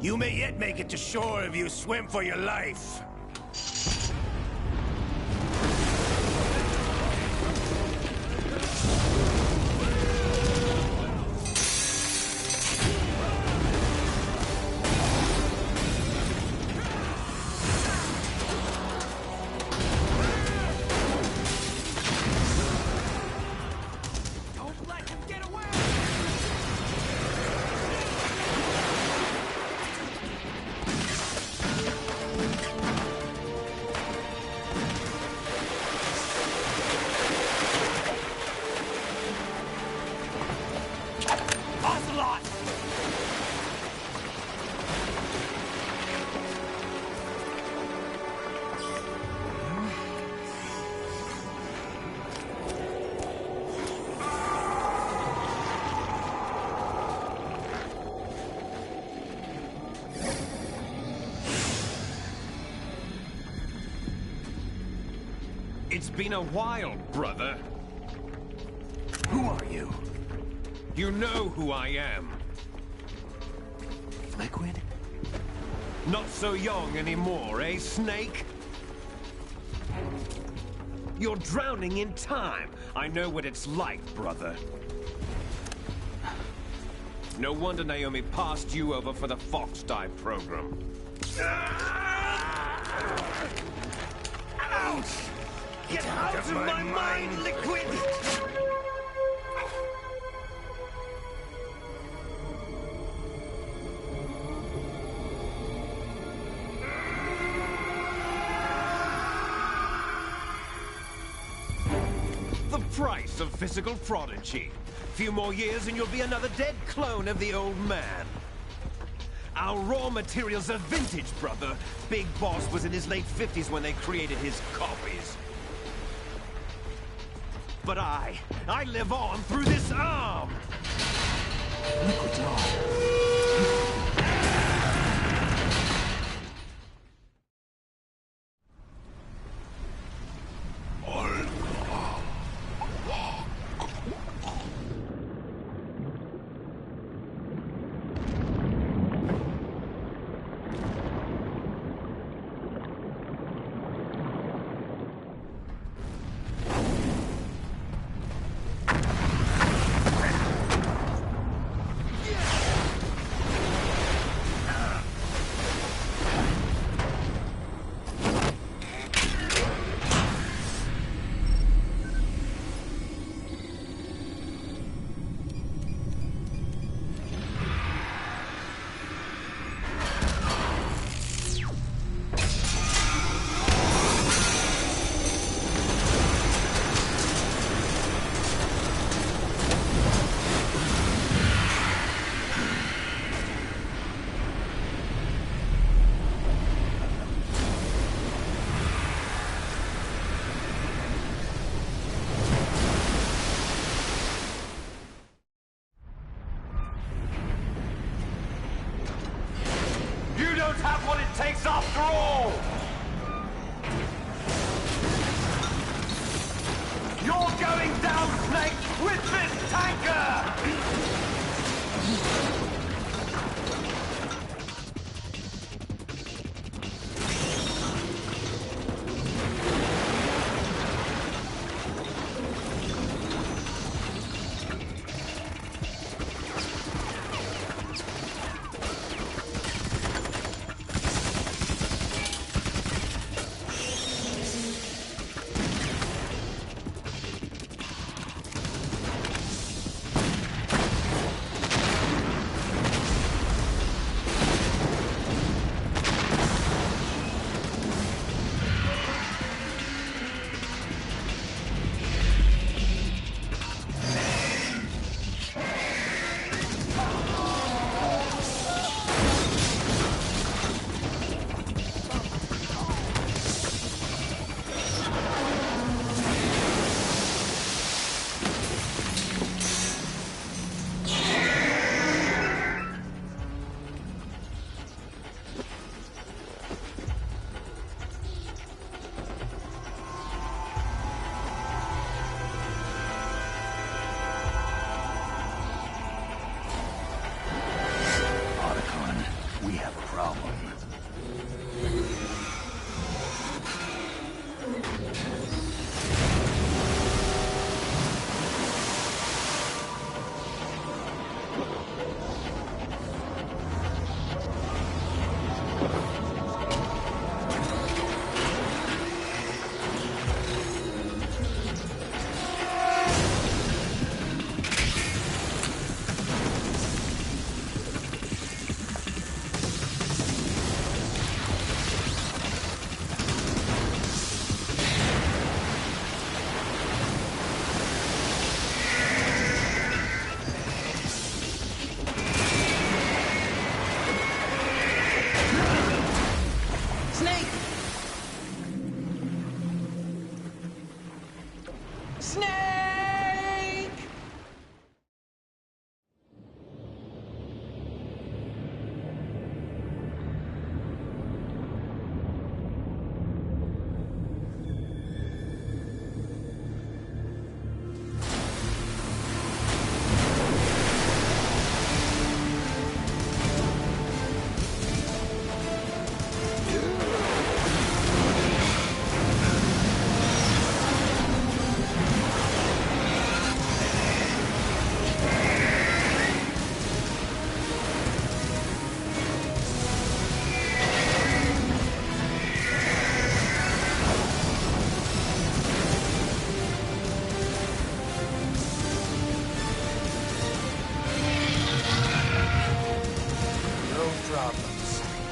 You may yet make it to shore if you swim for your life. It's been a while, brother. Who are you? You know who I am. Liquid? Not so young anymore, eh, Snake? You're drowning in time. I know what it's like, brother. No wonder Naomi passed you over for the Fox Die program. Ouch! Get out of my mind, Liquid! The price of physical prodigy. Few more years and you'll be another dead clone of the old man. Our raw materials are vintage, brother. Big Boss was in his late 50s when they created his copies. But I live on through this arm! Liquid's on. after all! You're going down, Snake, with this tanker!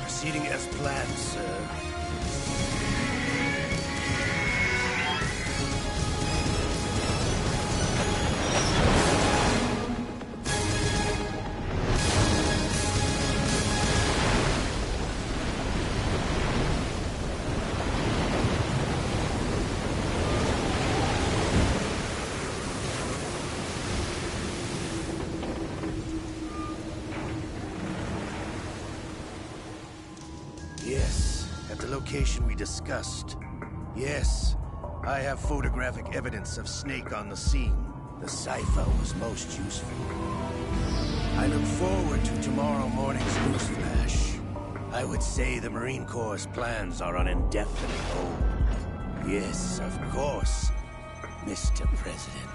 Proceeding as planned, sir. Yes, at the location we discussed. Yes, I have photographic evidence of Snake on the scene. The cipher was most useful. I look forward to tomorrow morning's news flash. I would say the Marine Corps' plans are on indefinite hold. Yes, of course, Mr. President.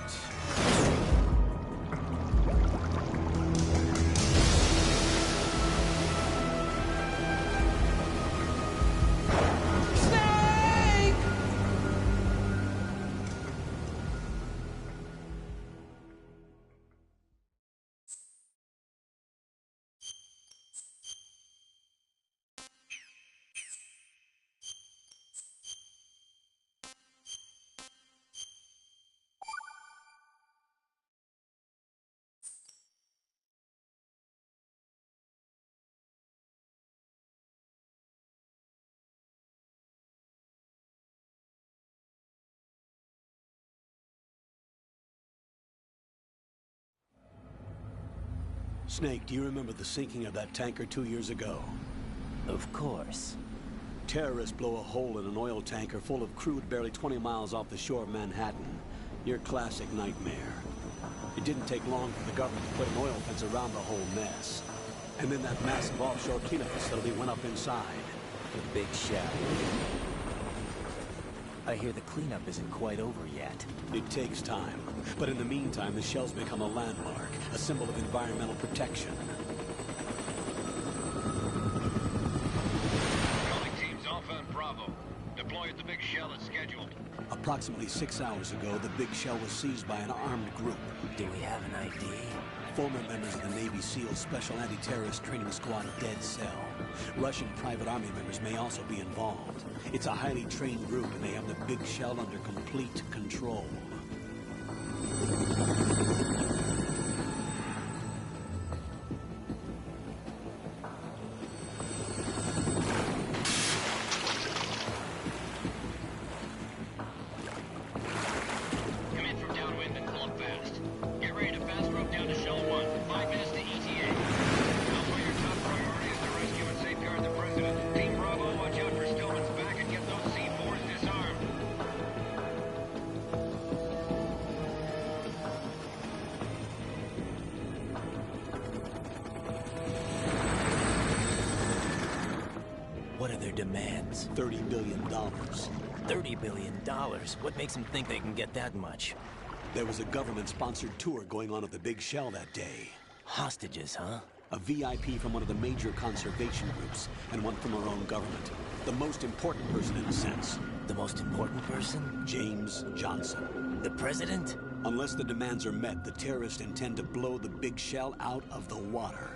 Snake, do you remember the sinking of that tanker 2 years ago? Of course. Terrorists blow a hole in an oil tanker full of crude barely 20 miles off the shore of Manhattan. Your classic nightmare. It didn't take long for the government to put an oil fence around the whole mess. And then that massive offshore cleanup facility went up inside. The big shell. I hear the cleanup isn't quite over yet. It takes time. But in the meantime, the shell's become a landmark, a symbol of environmental protection. Calling teams Alpha and Bravo. Deploy at the big shell as scheduled. Approximately 6 hours ago, the big shell was seized by an armed group. Do we have an ID? Former members of the Navy SEAL Special Anti-Terrorist Training Squad Dead Cell. Russian private army members may also be involved. It's a highly trained group, and they have the big shell under complete control. Come in from downwind and pull up fast. Get ready to fast rope down to Shell 1. 5 minutes to ETA. Alpha, your top priority is to rescue and safeguard the president. Team Bravo, watch out for Stillman's back and get those C4s disarmed. What are their demands? $30 billion. $30 billion? What makes them think they can get that much? There was a government-sponsored tour going on at the big shell that day. Hostages, huh? A VIP from one of the major conservation groups, and one from our own government. The most important person in a sense. The most important person? James Johnson. The president? Unless the demands are met, the terrorists intend to blow the big shell out of the water.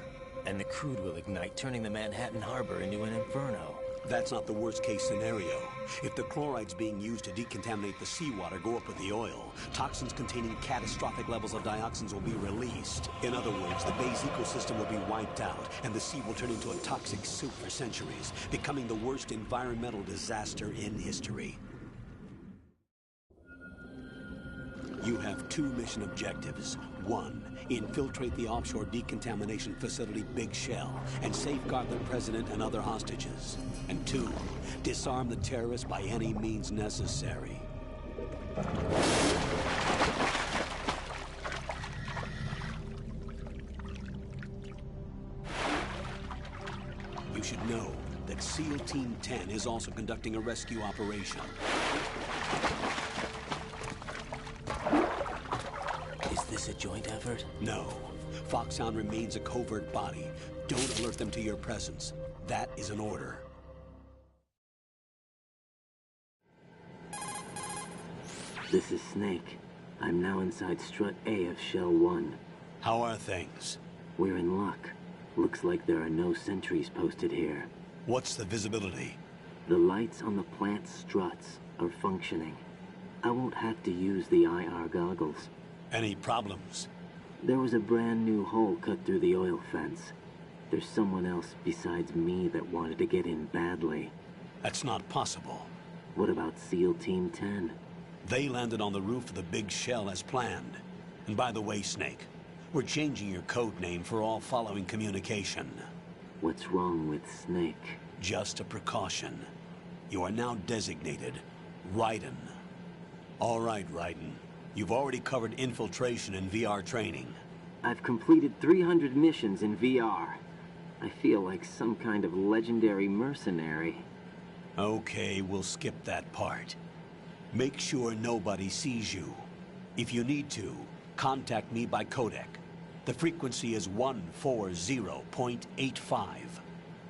And the crude will ignite, turning the Manhattan Harbor into an inferno. That's not the worst-case scenario. If the chlorides being used to decontaminate the seawater go up with the oil, toxins containing catastrophic levels of dioxins will be released. In other words, the bay's ecosystem will be wiped out, and the sea will turn into a toxic soup for centuries, becoming the worst environmental disaster in history. You have 2 mission objectives. 1, infiltrate the offshore decontamination facility Big Shell and safeguard the president and other hostages. And 2, disarm the terrorists by any means necessary. You should know that SEAL Team 10 is also conducting a rescue operation. Is this a joint effort? No. Foxhound remains a covert body. Don't alert them to your presence. That is an order. This is Snake. I'm now inside Strut A of Shell 1. How are things? We're in luck. Looks like there are no sentries posted here. What's the visibility? The lights on the plant struts are functioning. I won't have to use the IR goggles. Any problems? There was a brand new hole cut through the oil fence. There's someone else besides me that wanted to get in badly. That's not possible. What about SEAL Team 10? They landed on the roof of the Big Shell as planned. And by the way, Snake, we're changing your code name for all following communication. What's wrong with Snake? Just a precaution. You are now designated Raiden. All right, Raiden. You've already covered infiltration and VR training. I've completed 300 missions in VR. I feel like some kind of legendary mercenary. Okay, we'll skip that part. Make sure nobody sees you. If you need to, contact me by codec. The frequency is 140.85.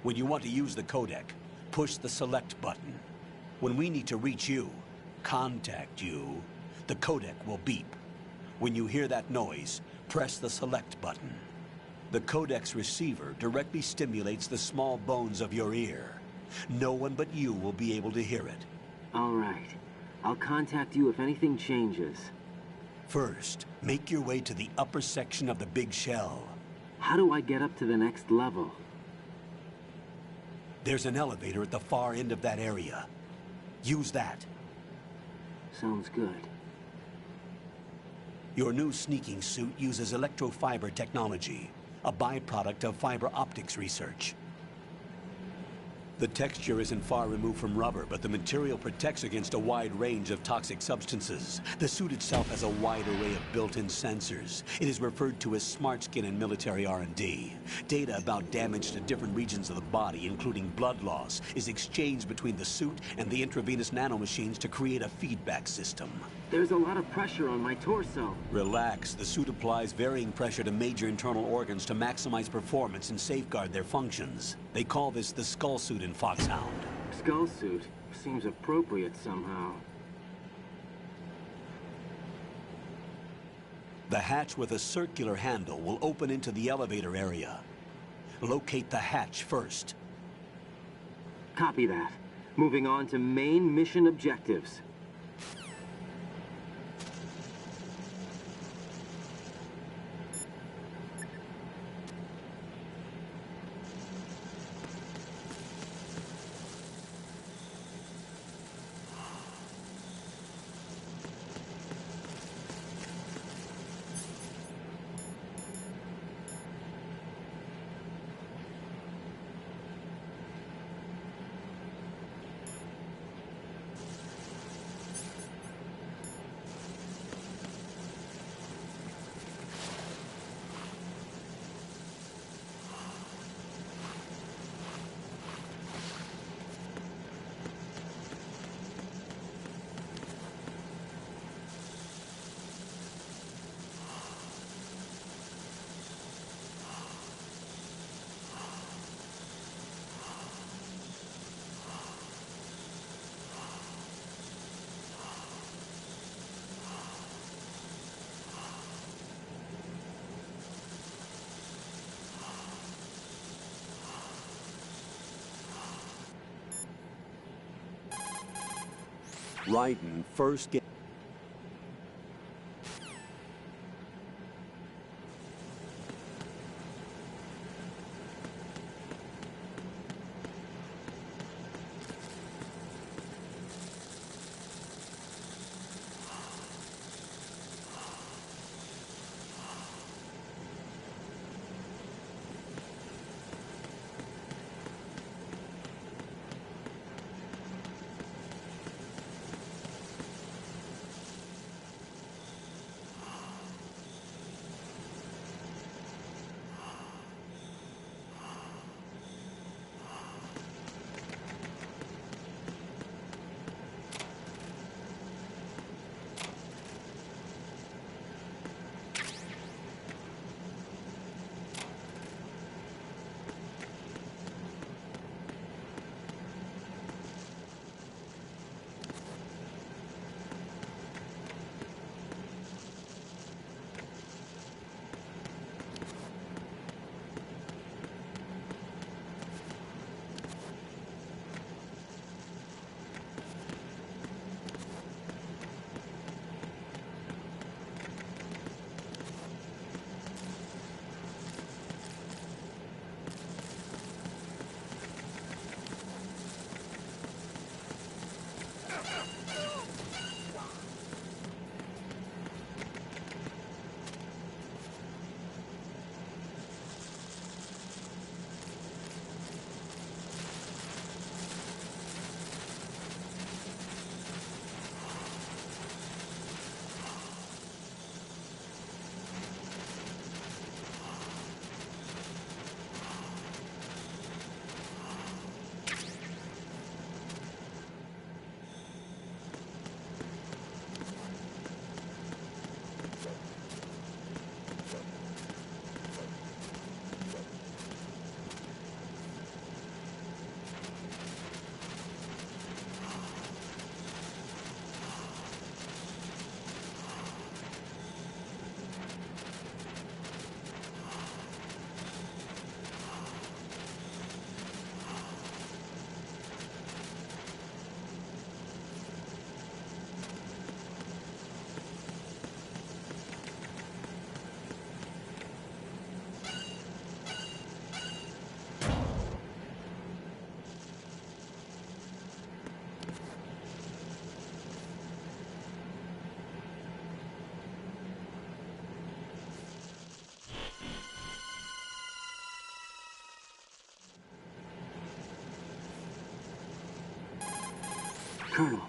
When you want to use the codec, push the select button. When we need to reach you, contact you, the codec will beep. When you hear that noise, press the select button. The codec's receiver directly stimulates the small bones of your ear. No one but you will be able to hear it. All right. I'll contact you if anything changes. First, make your way to the upper section of the Big Shell. How do I get up to the next level? There's an elevator at the far end of that area. Use that. Sounds good. Your new sneaking suit uses electrofiber technology, a byproduct of fiber optics research. The texture isn't far removed from rubber, but the material protects against a wide range of toxic substances. The suit itself has a wide array of built-in sensors. It is referred to as smart skin in military R&D. Data about damage to different regions of the body, including blood loss, is exchanged between the suit and the intravenous nanomachines to create a feedback system. There's a lot of pressure on my torso. Relax. The suit applies varying pressure to major internal organs to maximize performance and safeguard their functions. They call this the skull suit in Foxhound. Skull suit seems appropriate somehow. The hatch with a circular handle will open into the elevator area. Locate the hatch first. Copy that. Moving on to main mission objectives. Raiden first get... Colonel,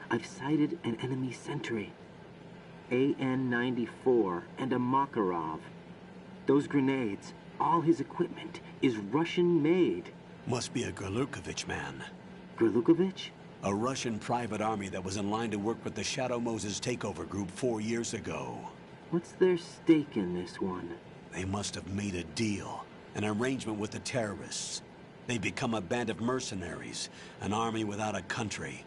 I've sighted an enemy sentry. AN-94 and a Makarov. Those grenades, all his equipment, is Russian-made. Must be a Gorlukovich man. Gorlukovich? A Russian private army that was in line to work with the Shadow Moses takeover group 4 years ago. What's their stake in this one? They must have made a deal, an arrangement with the terrorists. They become a band of mercenaries, an army without a country.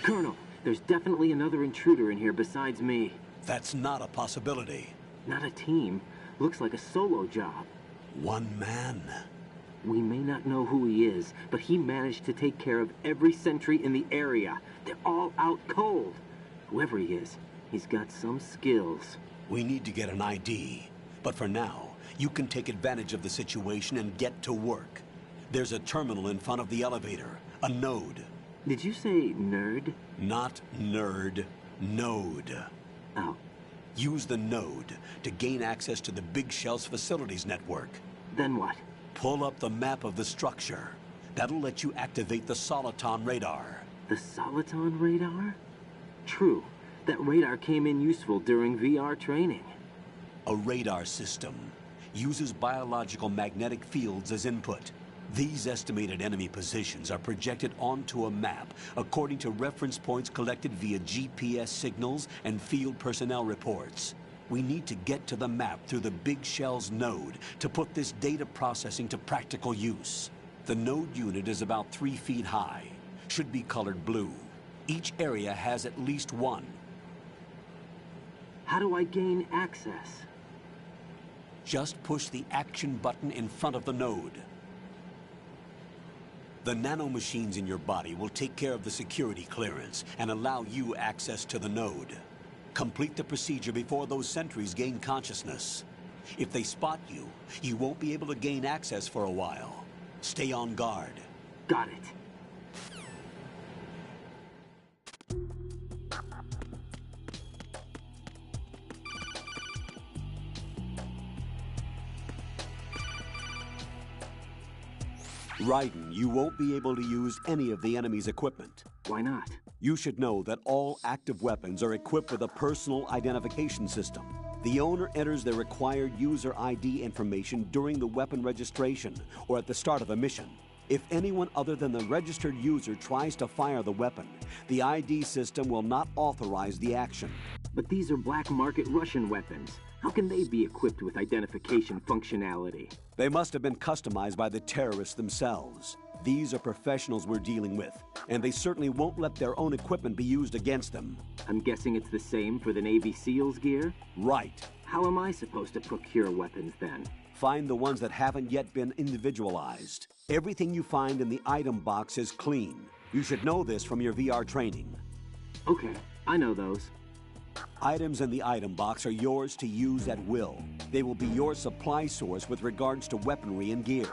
Colonel, there's definitely another intruder in here besides me. That's not a possibility. Not a team. Looks like a solo job. One man. We may not know who he is, but he managed to take care of every sentry in the area. They're all out cold. Whoever he is, he's got some skills. We need to get an ID. But for now, you can take advantage of the situation and get to work. There's a terminal in front of the elevator. A node. Did you say nerd? Not nerd. Node. Oh. Use the node to gain access to the Big Shell's facilities network. Then what? Pull up the map of the structure. That'll let you activate the Soliton radar. The Soliton radar? True. That radar came in useful during VR training. A radar system uses biological magnetic fields as input. These estimated enemy positions are projected onto a map according to reference points collected via GPS signals and field personnel reports. We need to get to the map through the Big Shell's node to put this data processing to practical use. The node unit is about 3 feet high, should be colored blue. Each area has at least one. How do I gain access? Just push the action button in front of the node. The nanomachines in your body will take care of the security clearance and allow you access to the node. Complete the procedure before those sentries gain consciousness. If they spot you, you won't be able to gain access for a while. Stay on guard. Got it. Raiden, you won't be able to use any of the enemy's equipment. Why not? You should know that all active weapons are equipped with a personal identification system. The owner enters their required user ID information during the weapon registration or at the start of a mission. If anyone other than the registered user tries to fire the weapon, the ID system will not authorize the action. But these are black market Russian weapons. How can they be equipped with identification functionality? They must have been customized by the terrorists themselves. These are professionals we're dealing with, and they certainly won't let their own equipment be used against them. I'm guessing it's the same for the Navy SEALs gear? Right. How am I supposed to procure weapons then? Find the ones that haven't yet been individualized. Everything you find in the item box is clean. You should know this from your VR training. Okay, I know those. Items in the item box are yours to use at will. They will be your supply source with regards to weaponry and gear.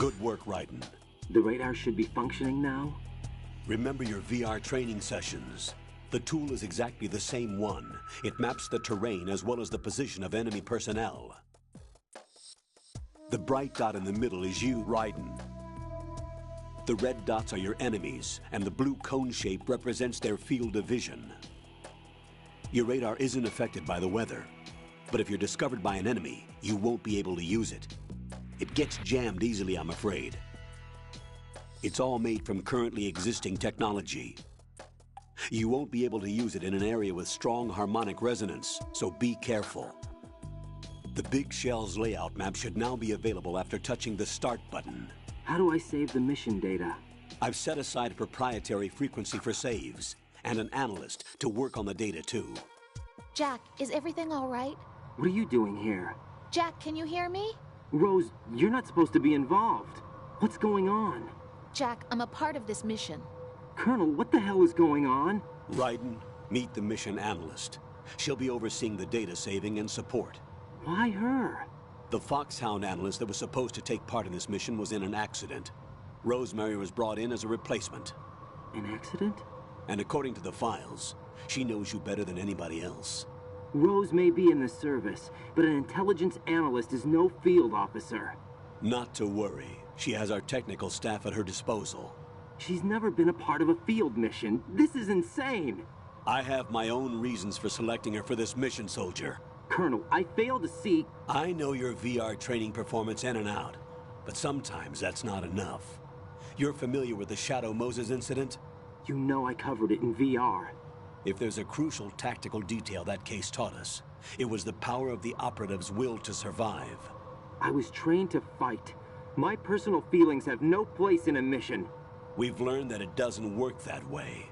Good work, Raiden. The radar should be functioning now? Remember your VR training sessions. The tool is exactly the same one. It maps the terrain as well as the position of enemy personnel. The bright dot in the middle is you, Raiden. The red dots are your enemies, and the blue cone shape represents their field of vision. Your radar isn't affected by the weather, but if you're discovered by an enemy, you won't be able to use it. It gets jammed easily, I'm afraid. It's all made from currently existing technology. You won't be able to use it in an area with strong harmonic resonance, so be careful. The Big Shell's layout map should now be available after touching the Start button. How do I save the mission data? I've set aside a proprietary frequency for saves, and an analyst to work on the data too. Jack, is everything all right? What are you doing here? Jack, can you hear me? Rose, you're not supposed to be involved. What's going on? Jack, I'm a part of this mission. Colonel, what the hell is going on? Raiden, meet the mission analyst. She'll be overseeing the data saving and support. Why her? The Foxhound analyst that was supposed to take part in this mission was in an accident. Rosemary was brought in as a replacement. An accident? And according to the files, she knows you better than anybody else. Rose may be in the service, but an intelligence analyst is no field officer. Not to worry. She has our technical staff at her disposal. She's never been a part of a field mission. This is insane. I have my own reasons for selecting her for this mission, soldier. Colonel, I fail to see... I know your VR training performance in and out, but sometimes that's not enough. You're familiar with the Shadow Moses incident? You know I covered it in VR. If there's a crucial tactical detail that case taught us, it was the power of the operative's will to survive. I was trained to fight. My personal feelings have no place in a mission. We've learned that it doesn't work that way.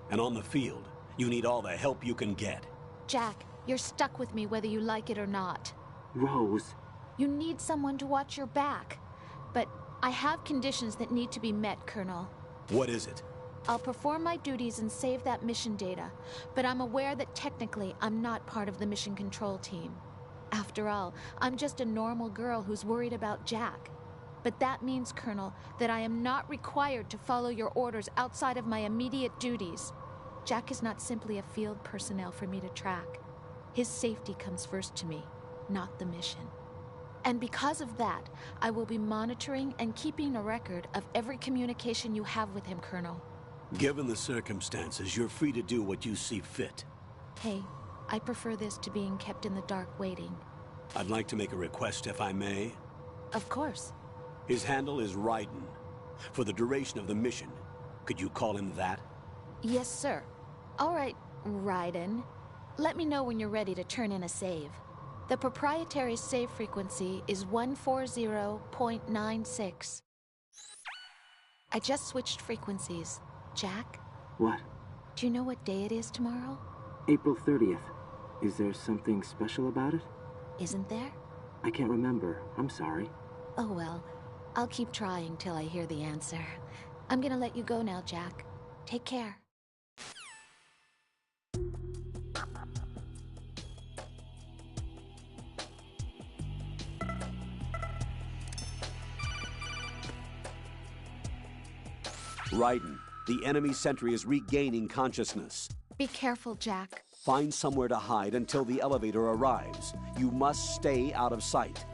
And on the field, you need all the help you can get. Jack, you're stuck with me whether you like it or not. Rose. You need someone to watch your back. But I have conditions that need to be met, Colonel. What is it? I'll perform my duties and save that mission data, but I'm aware that technically I'm not part of the mission control team. After all, I'm just a normal girl who's worried about Jack. But that means, Colonel, that I am not required to follow your orders outside of my immediate duties. Jack is not simply a field personnel for me to track. His safety comes first to me, not the mission. And because of that, I will be monitoring and keeping a record of every communication you have with him, Colonel. Given the circumstances, you're free to do what you see fit. Hey, I prefer this to being kept in the dark waiting. I'd like to make a request, if I may. Of course. His handle is Raiden. For the duration of the mission, could you call him that? Yes, sir. All right, Raiden. Let me know when you're ready to turn in a save. The proprietary save frequency is 140.96. I just switched frequencies. Jack? What? Do you know what day it is tomorrow? April 30th. Is there something special about it? Isn't there? I can't remember. I'm sorry. Oh well. I'll keep trying till I hear the answer. I'm gonna let you go now, Jack. Take care. Raiden, the enemy sentry is regaining consciousness. Be careful, Jack. Find somewhere to hide until the elevator arrives. You must stay out of sight.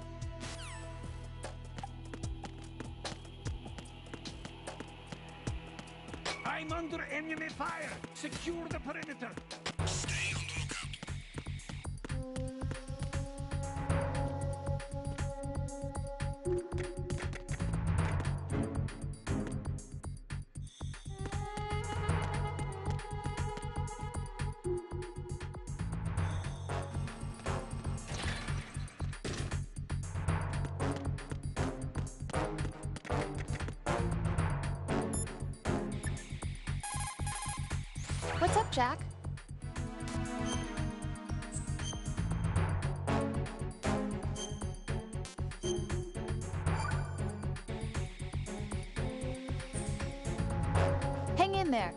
I'm under enemy fire. Secure the perimeter. Stay on the lookout. What's up, Jack? Hang in there.